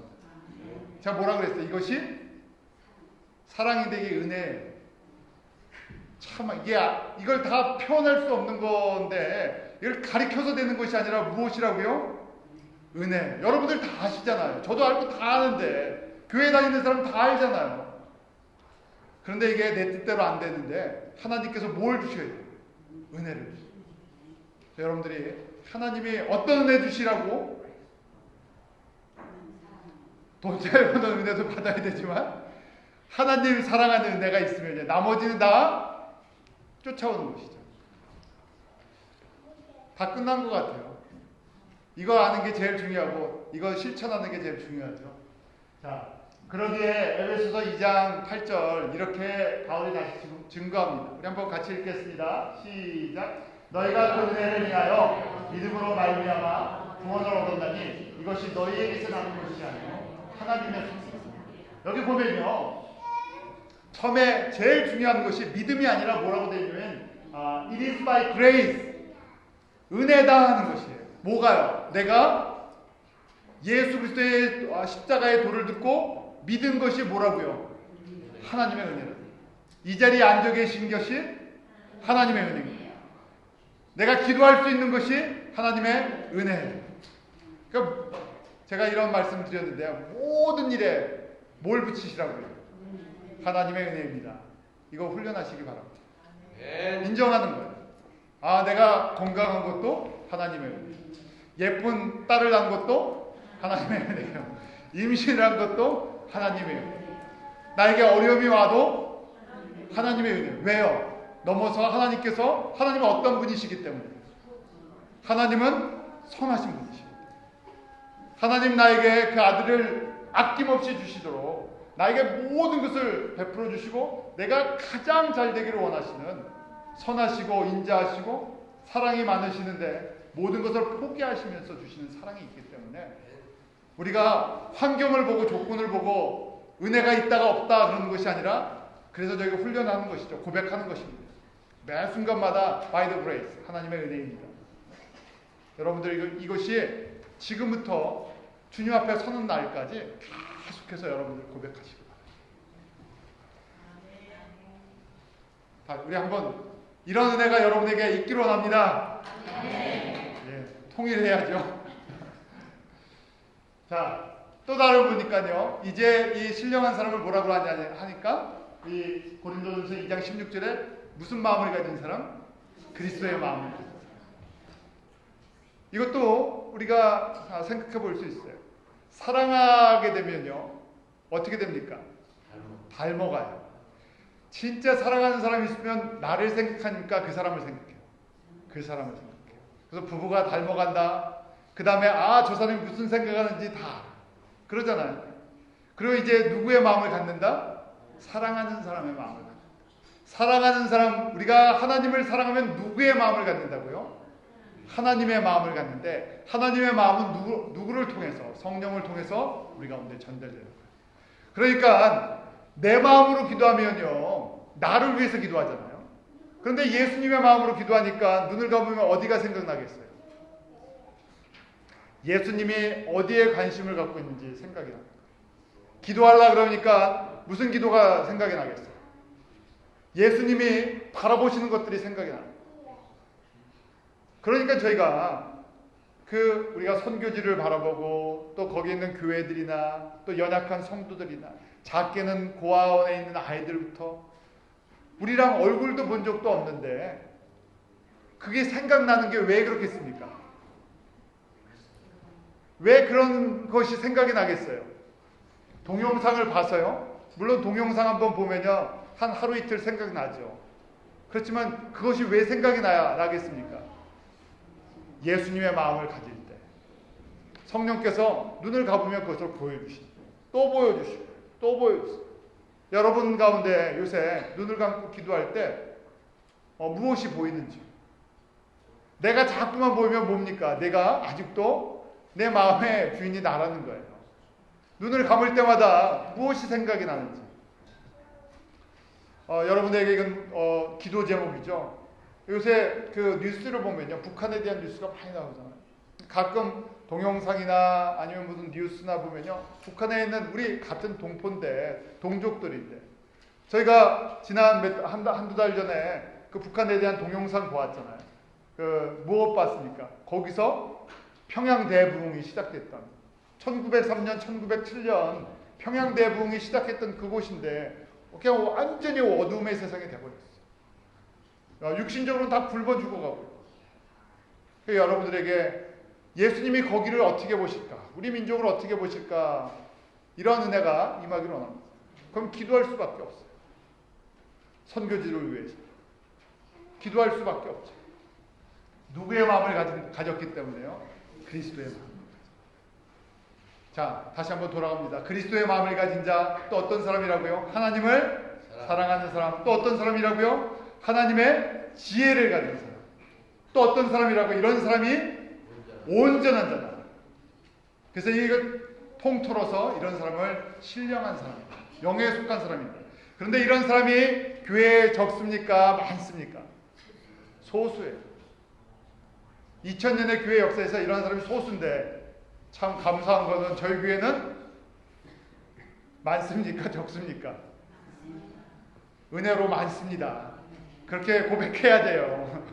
제가 뭐라 그랬어요? 이것이 사랑이 되게 은혜. 참 이걸 다 표현할 수 없는 건데 이걸 가리켜서 되는 것이 아니라 무엇이라고요? 은혜. 여러분들 다 아시잖아요. 저도 알고 다 아는데 교회 다니는 사람 다 알잖아요. 그런데 이게 내 뜻대로 안 되는데 하나님께서 뭘 주셔야 돼요? 은혜를 주셔요. 여러분들이 하나님이 어떤 은혜 주시라고? 돈 잘 버는 은혜도 받아야 되지만 하나님 사랑하는 은혜가 있으면 나머지는 다 쫓아오는 것이죠. 다 끝난 것 같아요. 이거 아는 게 제일 중요하고 이거 실천하는 게 제일 중요하죠. 자, 그러기에 에베소서 2장 8절 이렇게 바울이 다시 증거합니다. 우리 한번 같이 읽겠습니다. 시작. 너희가 그 은혜를 인하여 믿음으로 말미암아 구원을 얻었나니 이것이 너희에게서 나는 것이 아니요 하나님의 선물이다. 여기 보면요. 처음에 제일 중요한 것이 믿음이 아니라 뭐라고 되어 있냐면 it is by grace. 은혜다 하는 것이에요. 뭐가요? 내가 예수 그리스도의 십자가의 도를 듣고 믿은 것이 뭐라고요? 하나님의 은혜다. 이 자리에 앉아 계신 것이 하나님의 은혜입니다. 내가 기도할 수 있는 것이 하나님의 은혜예요. 그러니까 제가 이런 말씀 드렸는데요. 모든 일에 뭘 붙이시라고요? 하나님의 은혜입니다. 이거 훈련하시기 바랍니다. 인정하는 거예요. 내가 건강한 것도 하나님의 은혜. 예쁜 딸을 낳은 것도 하나님의 은혜예요. 임신을 한 것도 하나님의 은혜. 나에게 어려움이 와도 하나님의 은혜. 왜요? 넘어서 하나님은 어떤 분이시기 때문에. 하나님은 선하신 분이시기 때문에. 하나님 나에게 그 아들을 아낌없이 주시도록 나에게 모든 것을 베풀어 주시고 내가 가장 잘 되기를 원하시는 선하시고 인자하시고 사랑이 많으시는데 모든 것을 포기하시면서 주시는 사랑이 있기 때문에 우리가 환경을 보고 조건을 보고 은혜가 있다가 없다 그러는 것이 아니라 그래서 저희가 훈련하는 것이죠. 고백하는 것입니다. 매 순간마다 by the grace, 하나님의 은혜입니다. 여러분들 이것이 지금부터 주님 앞에 서는 날까지 계속해서 여러분들 고백하시기 바랍니다. 우리 한번 이런 은혜가 여러분에게 있기를 원합니다. 예, 통일해야죠. 자, 또 다른 분이니까요. 이제 이 신령한 사람을 뭐라고 하니까 이 고린도전서 2장 16절에 무슨 마음을 가진 사람? 그리스도의 마음을 가진 사람. 이것도 우리가 생각해 볼 수 있어요. 사랑하게 되면요. 어떻게 됩니까? 닮아가요. 진짜 사랑하는 사람이 있으면 나를 생각하니까 그 사람을 생각해요. 그 사람을 생각해요. 그래서 부부가 닮아간다. 그 다음에 저 사람이 무슨 생각하는지 다 그러잖아요. 그리고 이제 누구의 마음을 갖는다? 사랑하는 사람의 마음을 갖는다. 사랑하는 사람, 우리가 하나님을 사랑하면 누구의 마음을 갖는다고요? 하나님의 마음을 갖는데 하나님의 마음은 누구를 통해서? 성령을 통해서 우리 가운데 전달되는 거예요. 그러니까 내 마음으로 기도하면요 나를 위해서 기도하잖아요. 그런데 예수님의 마음으로 기도하니까 눈을 감으면 어디가 생각나겠어요? 예수님이 어디에 관심을 갖고 있는지 생각이 납니다. 기도하려고 그러니까 무슨 기도가 생각이 나겠어요? 예수님이 바라보시는 것들이 생각이 나요. 그러니까 저희가 우리가 선교지를 바라보고 또 거기 있는 교회들이나 또 연약한 성도들이나 작게는 고아원에 있는 아이들부터 우리랑 얼굴도 본 적도 없는데 그게 생각나는 게 왜 그렇겠습니까? 왜 그런 것이 생각이 나겠어요? 동영상을 봐서요? 물론 동영상 한번 보면요 한 하루 이틀 생각나죠. 그렇지만 그것이 왜 생각이 나겠습니까? 예수님의 마음을 가질 때 성령께서 눈을 감으면 그것을 보여주시고 또 보여주시고 또 보여주시고 여러분 가운데 요새 눈을 감고 기도할 때 무엇이 보이는지 내가 자꾸만 보이면 뭡니까? 내가 아직도 내 마음의 주인이 나라는 거예요. 눈을 감을 때마다 무엇이 생각이 나는지 여러분에게 이건 기도 제목이죠. 요새 그 뉴스를 보면요 북한에 대한 뉴스가 많이 나오잖아요. 가끔 동영상이나 아니면 무슨 뉴스나 보면요 북한에 있는 우리 같은 동포인데 동족들인데 저희가 지난 한두 달 전에 그 북한에 대한 동영상 보았잖아요. 무엇 봤습니까? 거기서 평양대부흥이 시작됐던 1903년 1907년 평양대부흥이 시작했던 그곳인데 그냥 완전히 어둠의 세상이 돼버렸어요. 육신적으로는 다 굶어 죽어가고. 여러분들에게 예수님이 거기를 어떻게 보실까? 우리 민족을 어떻게 보실까? 이런 은혜가 임하기를 원합니다. 그럼 기도할 수밖에 없어요. 선교지를 위해서. 기도할 수밖에 없죠. 누구의 마음을 가졌기 때문에요? 그리스도의 마음. 자, 다시 한번 돌아갑니다. 그리스도의 마음을 가진 자, 또 어떤 사람이라고요? 하나님을 사랑하는 사람. 또 어떤 사람이라고요? 하나님의 지혜를 가진 사람. 또 어떤 사람이라고? 이런 사람이 온전한 자다. 그래서 이걸 통틀어서 이런 사람을 신령한 사람이다. 영에 속한 사람입니다. 그런데 이런 사람이 교회에 적습니까? 많습니까? 소수예요. 2000년의 교회 역사에서 이런 사람이 소수인데 참 감사한 것은 저희 교회는 많습니까? 적습니까? 은혜로 많습니다. 그렇게 고백해야 돼요.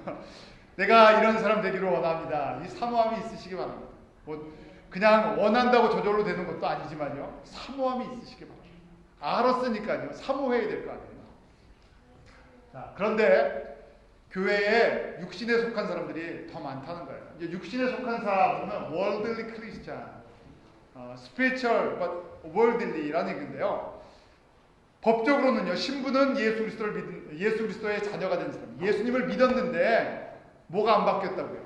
내가 이런 사람 되기를 원합니다. 이 사모함이 있으시기 바랍니다. 그냥 원한다고 저절로 되는 것도 아니지만요. 사모함이 있으시기 바랍니다. 알았으니까요. 사모해야 될 거 아니에요. 자, 그런데 교회에 육신에 속한 사람들이 더 많다는 거예요. 이제 육신에 속한 사람은 worldly Christian, spiritual but worldly라는 얘기인데요. 법적으로는요, 신부는 예수 그리스도의 자녀가 된 사람, 예수님을 믿었는데 뭐가 안 바뀌었다고요?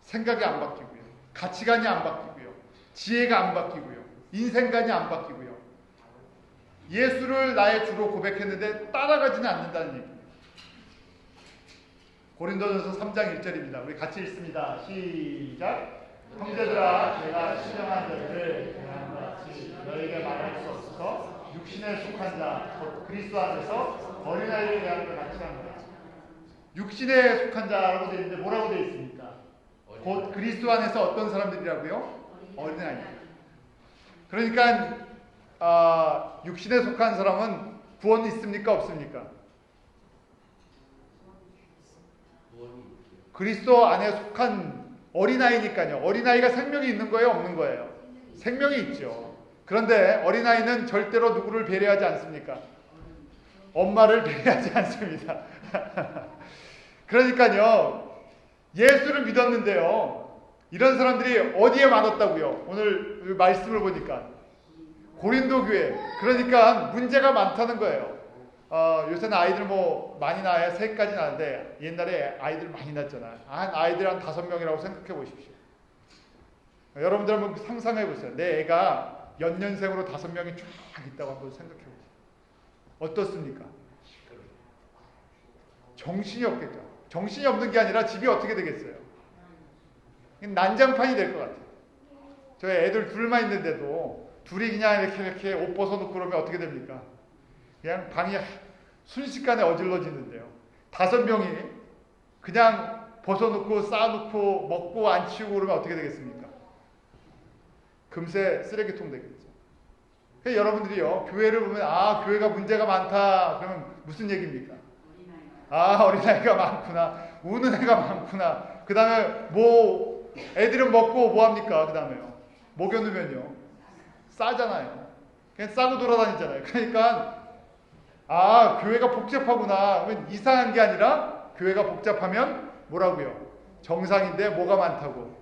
생각이 안 바뀌고요, 가치관이 안 바뀌고요, 지혜가 안 바뀌고요, 인생관이 안 바뀌고요, 예수를 나의 주로 고백했는데 따라가지는 않는다는 얘기입니다. 고린도전서 3장 1절입니다. 우리 같이 읽습니다. 시작. 형제들아, 제가 신령한 자들을 대한 것 같이 너에게 말할 수 없어서 육신에 속한 자, 곧 그리스도 안에서 어린아이를 대한 것 같이 한 거다. 육신에 속한 자라고 되어 있는데 뭐라고 되어 있습니까? 곧 그리스도 안에서 어떤 사람들이라고요? 어린아이. 그러니까 육신에 속한 사람은 구원이 있습니까? 없습니까? 그리스도 안에 속한 어린아이니까요. 어린아이가 생명이 있는 거예요? 없는 거예요? 생명이 있죠. 그런데 어린아이는 절대로 누구를 배려하지 않습니까? 엄마를 배려하지 않습니다. 그러니까요, 예수를 믿었는데요, 이런 사람들이 어디에 많았다고요? 오늘 말씀을 보니까 고린도 교회. 그러니까 문제가 많다는 거예요. 요새는 아이들 뭐 많이 낳아야 셋까지 나는데 옛날에 아이들 많이 낳았잖아요. 아이들 한 5명이라고 생각해 보십시오. 여러분들 한번 상상해 보세요. 내 애가 연년생으로 5명이 쫙 있다고 한번 생각해 보세요. 어떻습니까? 정신이 없겠죠. 정신이 없는 게 아니라 집이 어떻게 되겠어요? 난장판이 될 것 같아요. 저 애들 둘만 있는데도 둘이 그냥 이렇게 옷 벗어놓고 그러면 어떻게 됩니까? 그냥 방이 순식간에 어질러지는데요. 5명이 그냥 벗어놓고 쌓아놓고 먹고 안 치우고 그러면 어떻게 되겠습니까? 금세 쓰레기통 되겠죠. 여러분들이요, 교회를 보면 교회가 문제가 많다 그러면 무슨 얘기입니까? 어린아이가 많구나, 우는 애가 많구나. 그 다음에 뭐 애들은 먹고 뭐 합니까? 그 다음에요, 먹여놓으면요 싸잖아요. 그냥 싸고 돌아다니잖아요. 그러니까 교회가 복잡하구나. 이상한 게 아니라 교회가 복잡하면 뭐라고요? 정상인데 뭐가 많다고?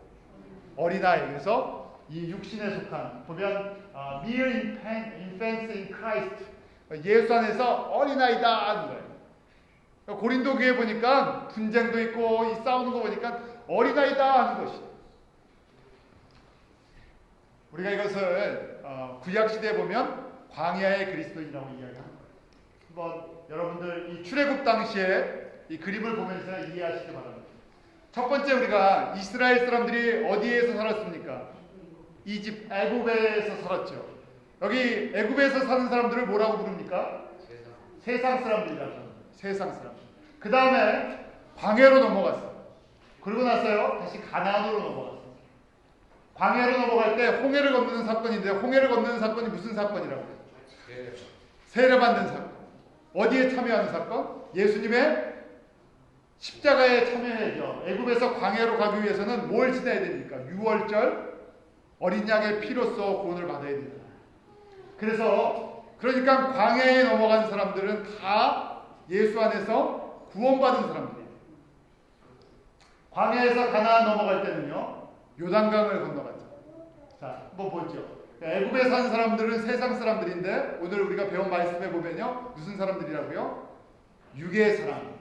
어린아이. 그래서 이 육신에 속한, 보면 mere infants in Christ, 예수 안에서 어린아이다 하는 거예요. 고린도 교회 보니까 분쟁도 있고 이 싸우는 거 보니까 어린아이다 하는 것이. 우리가 이것을 구약시대에 보면 광야의 그리스도인이라고 이야기합니다. 한번 여러분들 이 출애굽 당시에 이 그림을 보면서 이해하시기 바랍니다. 첫 번째, 우리가 이스라엘 사람들이 어디에서 살았습니까? 애굽에서 살았죠. 여기 애굽에서 사는 사람들을 뭐라고 부릅니까? 세상 사람들이라고 합니다. 세상 사람. 그 다음에 광야로 넘어갔어요. 그러고 나서요, 다시 가나안으로 넘어갔어요. 광야로 넘어갈 때 홍해를 건너는 사건인데, 홍해를 건너는 사건이 무슨 사건이라고 해요? 세례받는 사건. 어디에 참여하는 사건? 예수님의 십자가에 참여해야죠. 애굽에서 광야로 가기 위해서는 뭘 지나야 됩니까? 유월절 어린 양의 피로써 구원을 받아야 됩니다. 그러니까 광야에 넘어간 사람들은 다 예수 안에서 구원받은 사람들이에요. 광야에서 가나안 넘어갈 때는요, 요단강을 건너갔죠. 자, 한번 보죠. 애굽에 산 사람들은 세상 사람들인데, 오늘 우리가 배운 말씀에 보면요, 무슨 사람들이라고요? 육의 사람,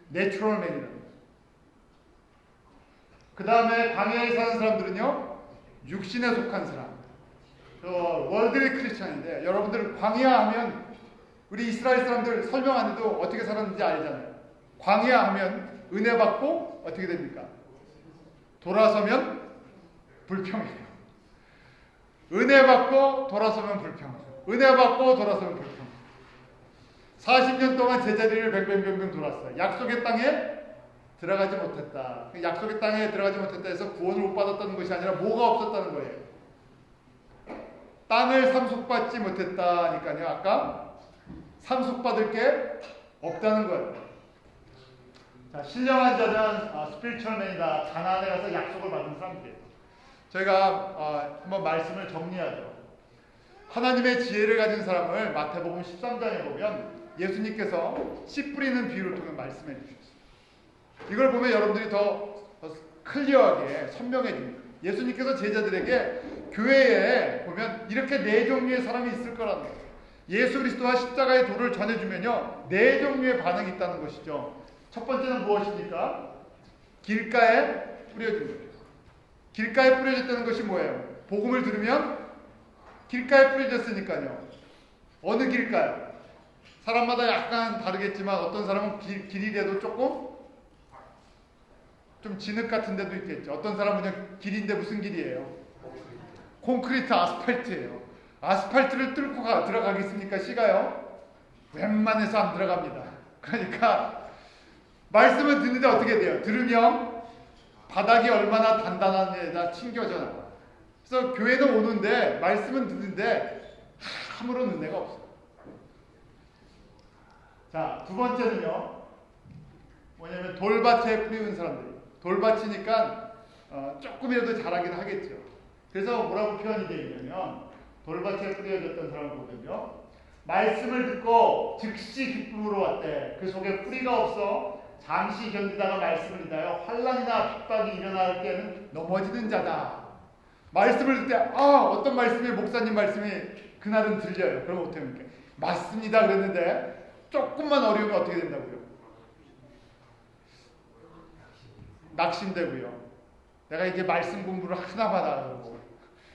내추럴 맨이랍니다. 그 다음에 광야에 사는 사람들은요, 육신에 속한 사람, 월드리 크리스천인데, 여러분들 광야 하면 우리 이스라엘 사람들 설명 안 해도 어떻게 살았는지 알잖아요. 광야 하면 은혜 받고 어떻게 됩니까? 돌아서면 불평해요. 은혜 받고 돌아서면 불평하죠. 은혜 받고 돌아서면 불평하죠. 40년 동안 제자리를 뱅뱅뱅뱅 돌았어요. 약속의 땅에 들어가지 못했다. 약속의 땅에 들어가지 못했다 해서 구원을 못 받았다는 것이 아니라 뭐가 없었다는 거예요. 땅을 상속받지 못했다니까요. 아까 상속받을 게 없다는 거예요. 자, 신령한 자는 스피리추얼맨이다. 가나안에 가서 약속을 받은 사람들이에요. 저희가 한번 말씀을 정리하죠. 하나님의 지혜를 가진 사람을 마태복음 13장에 보면 예수님께서 씨 뿌리는 비유를 통해 말씀해 주셨어요. 이걸 보면 여러분들이 더 클리어하게 선명해집니다. 예수님께서 제자들에게 교회에 보면 이렇게 4종류의 사람이 있을 거라는 거예요. 예수 그리스도와 십자가의 도를 전해주면요, 네 종류의 반응이 있다는 것이죠. 첫 번째는 무엇입니까? 길가에 뿌려진 거예요. 길가에 뿌려졌다는 것이 뭐예요? 복음을 들으면 길가에 뿌려졌으니까요. 어느 길가요? 사람마다 약간 다르겠지만 어떤 사람은 길이라도 조금 좀 진흙 같은 데도 있겠죠. 어떤 사람은 그냥 길인데 무슨 길이에요? 콘크리트 아스팔트예요. 아스팔트를 뚫고 들어가겠습니까? 씨가요? 웬만해서 안 들어갑니다. 그러니까 말씀을 듣는데 어떻게 돼요? 들으면 바닥이 얼마나 단단한데다 튕겨져 나와. 그래서 교회는 오는데 말씀은 듣는데 아무런 은혜가 없어요. 자, 두 번째는요. 뭐냐면 돌밭에 뿌리는 사람들. 돌밭이니까 조금이라도 자라긴 하겠죠. 그래서 뭐라고 표현이 되어 있냐면 돌밭에 뿌려졌던 사람을 보면요. 말씀을 듣고 즉시 기쁨으로 왔대. 그 속에 뿌리가 없어 잠시 견디다가 말씀을 인하여 환난이나 핍박이 일어날 때는 넘어지는 자다. 말씀을 듣을 때 어떤 말씀이 목사님 말씀이 그날은 들려요. 그럼 어떻게 합니까? 맞습니다 그랬는데 조금만 어려우면 어떻게 된다고요? 낙심되고요. 내가 이제 말씀 공부를 하나만 하고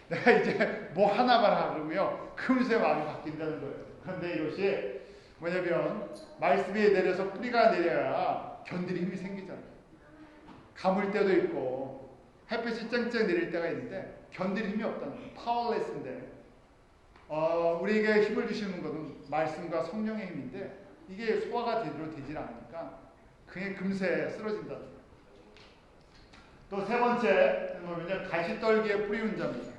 내가 이제 뭐 하나만 하고요. 금세 마음이 바뀐다는 거예요. 그런데 이것이 뭐냐면 말씀이 내려서 뿌리가 내려야 견딜 힘이 생기잖아요. 가물 때도 있고 햇빛이 쨍쨍 내릴 때가 있는데 견딜 힘이 없다는 거예요. 파워레스인데 우리에게 힘을 주시는 것은 말씀과 성령의 힘인데 이게 소화가 제대로 되질 않으니까 그냥 금세 쓰러진다는 거예요. 또 세 번째 뭐냐면 가시떨기에 뿌리운 자입니다.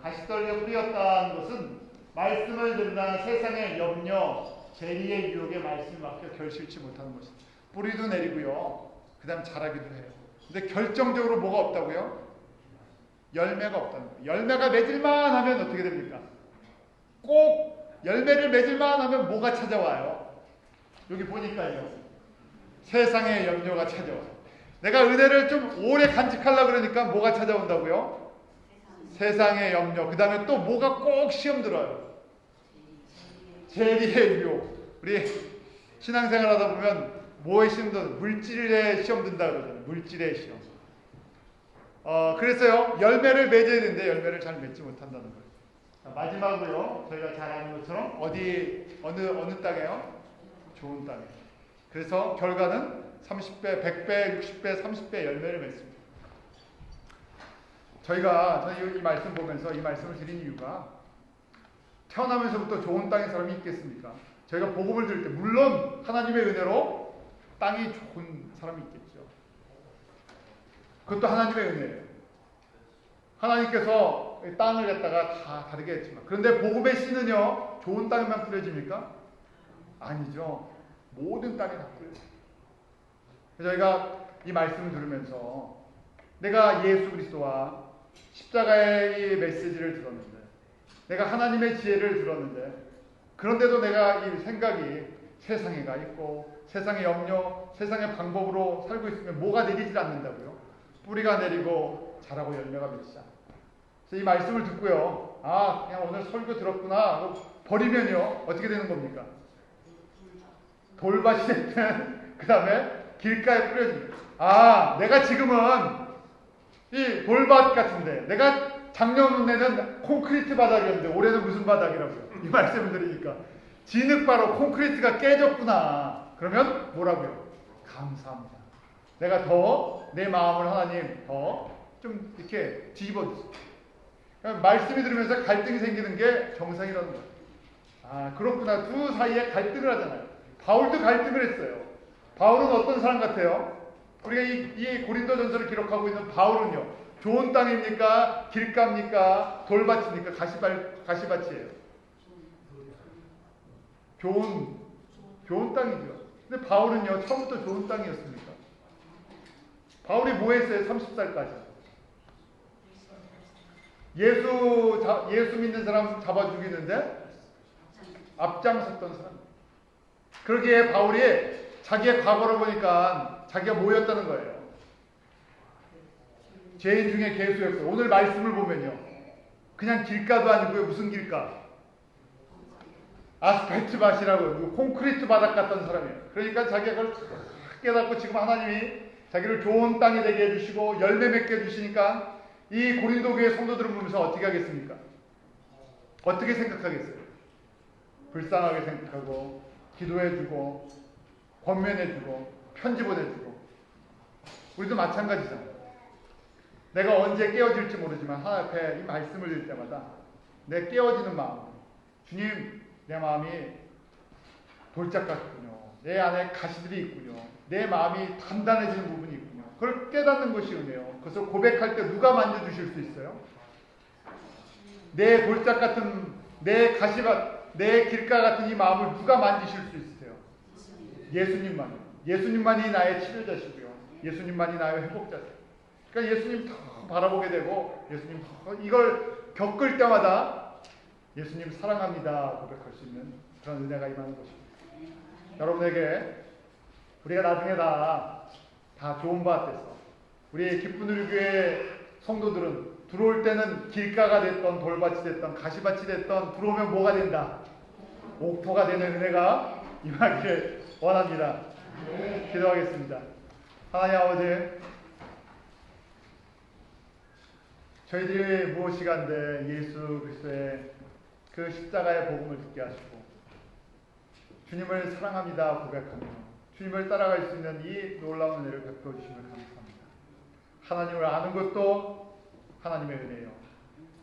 가시떨기에 뿌렸다는 것은 말씀을 듣는다는 세상의 염려, 재리의 유혹에 말씀을 맡겨 결실치 못하는 것입니다. 뿌리도 내리고요. 그 다음 자라기도 해요. 근데 결정적으로 뭐가 없다고요? 열매가 없다는 거예요. 열매가 맺을만 하면 어떻게 됩니까? 꼭 열매를 맺을만 하면 뭐가 찾아와요? 여기 보니까요. 세상의 염려가 찾아와요. 내가 은혜를 좀 오래 간직하려고 그러니까 뭐가 찾아온다고요? 세상의 염려. 그 다음에 또 뭐가 꼭 시험 들어요? 재리의 유혹. 우리 신앙생활 하다 보면 뭐에 시험 든다? 물질에 시험 든다 그러잖아요. 물질의 시험. 그래서요. 열매를 맺어야 되는데 열매를 잘 맺지 못한다는 거예요. 마지막으로요. 저희가 잘 아는 것처럼 어느 땅이에요? 좋은 땅이에요. 그래서 결과는 30배, 100배, 60배, 30배 열매를 맺습니다. 저는 이 말씀 보면서 이 말씀을 드린 이유가 태어나면서부터 좋은 땅인 사람이 있겠습니까? 저희가 복음을 들을 때 물론 하나님의 은혜로 땅이 좋은 사람이 있겠죠. 그것도 하나님의 은혜예요. 하나님께서 땅을 갖다가 다 다르게 했지만 그런데 복음의 씨는요 좋은 땅에만 뿌려집니까? 아니죠. 모든 땅에 다 뿌려져요. 저희가 이 말씀을 들으면서 내가 예수 그리스도와 십자가의 이 메시지를 들었는데 내가 하나님의 지혜를 들었는데 그런데도 내가 이 생각이 세상에 가 있고 세상의 염려, 세상의 방법으로 살고 있으면 뭐가 내리질 않는다고요? 뿌리가 내리고 자라고 열매가 맺지 않아요. 그래서 이 말씀을 듣고요. 그냥 오늘 설교 들었구나 하고 버리면요. 어떻게 되는 겁니까? 돌밭이 됐든 그 다음에 길가에 뿌려집니다. 내가 지금은 이 돌밭 같은데 내가 작년에는 콘크리트 바닥이었는데 올해는 무슨 바닥이라고요? 이 말씀을 드리니까 진흙바로 콘크리트가 깨졌구나. 그러면 뭐라고요? 감사합니다. 내가 더 내 마음을 하나님 더 좀 이렇게 뒤집어 주세요. 말씀이 들으면서 갈등이 생기는 게 정상이라는 거예요. 그렇구나. 두 사이에 갈등을 하잖아요. 바울도 갈등을 했어요. 바울은 어떤 사람 같아요? 우리가 이 고린도전서를 기록하고 있는 바울은요. 좋은 땅입니까? 길가입니까? 돌밭입니까? 가시밭이에요. 좋은 땅이죠. 근데 바울은요. 처음부터 좋은 땅이었습니까? 바울이 뭐 했어요? 30살까지. 예수 믿는 사람 잡아 죽이는데 앞장섰던 사람. 그러기에 바울이 자기의 과거를 보니까 자기가 뭐였다는 거예요? 죄인 중에 괴수였어요. 오늘 말씀을 보면요. 그냥 길가도 아니고요. 무슨 길가? 아스팔트 밭이라고 콘크리트 바닥 같던 사람이에요. 그러니까 자기가 그걸 깨닫고 지금 하나님이 자기를 좋은 땅이 되게 해주시고 열매 맺게 해주시니까 이 고린도 교회 성도들을 보면서 어떻게 하겠습니까? 어떻게 생각하겠어요? 불쌍하게 생각하고 기도해주고 권면해주고 편지 보내주고. 우리도 마찬가지잖아요. 내가 언제 깨어질지 모르지만 하나님 앞에 이 말씀을 들을 때마다 내 깨어지는 마음, 주님, 내 마음이 돌짝 같군요. 내 안에 가시들이 있군요. 내 마음이 단단해지는 부분이 있군요. 그걸 깨닫는 것이 은혜요. 그것을 고백할 때 누가 만져주실 수 있어요? 내 돌짝 같은, 내 가시밭, 내 길가 같은 이 마음을 누가 만지실 수 있으세요? 예수님만요. 예수님만이 나의 치료자시고요. 예수님만이 나의 회복자세요. 그러니까 예수님 더 바라보게 되고 예수님 더 이걸 겪을 때마다 예수님 사랑합니다 고백할 수 있는 그런 은혜가 임하는 것입니다. 여러분에게 우리가 나중에 다 좋은 밭 돼서 우리 기쁜 우리 교회 성도들은 들어올 때는 길가가 됐던 돌밭이 됐던 가시밭이 됐던 들어오면 뭐가 된다? 옥토가 되는 은혜가 임하기를 원합니다. 기도하겠습니다. 하나님 아버지, 저희들이 무엇이 간데 예수 그리스도의 그 십자가의 복음을 듣게 하시고 주님을 사랑합니다 고백하며 주님을 따라갈 수 있는 이 놀라운 은혜를 베풀어 주심을 감사합니다. 하나님을 아는 것도 하나님의 은혜요.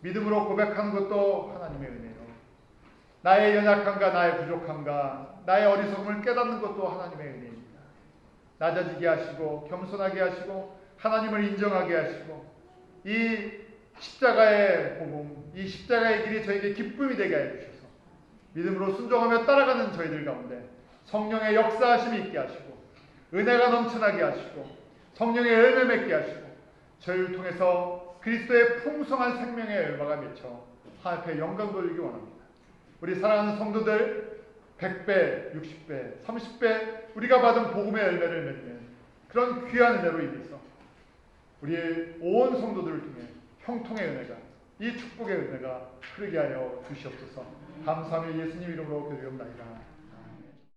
믿음으로 고백하는 것도 하나님의 은혜요. 나의 연약함과 나의 부족함과 나의 어리석음을 깨닫는 것도 하나님의 은혜입니다. 낮아지게 하시고 겸손하게 하시고 하나님을 인정하게 하시고 이 십자가의 복음, 이 십자가의 길이 저에게 기쁨이 되게 해주셔서 믿음으로 순종하며 따라가는 저희들 가운데 성령의 역사하심이 있게 하시고 은혜가 넘쳐나게 하시고 성령의 열매 맺게 하시고 저희를 통해서 그리스도의 풍성한 생명의 열매가 맺혀 하나님 앞에 영광 돌리기 원합니다. 우리 사랑하는 성도들 100배, 60배, 30배 우리가 받은 복음의 열매를 맺는 그런 귀한 은혜로 인해서 우리의 온 성도들을 통해 형통의 은혜가, 이 축복의 은혜가 흐르게 하여 주시옵소서. 감사하며 예수님 이름으로 기도합니다.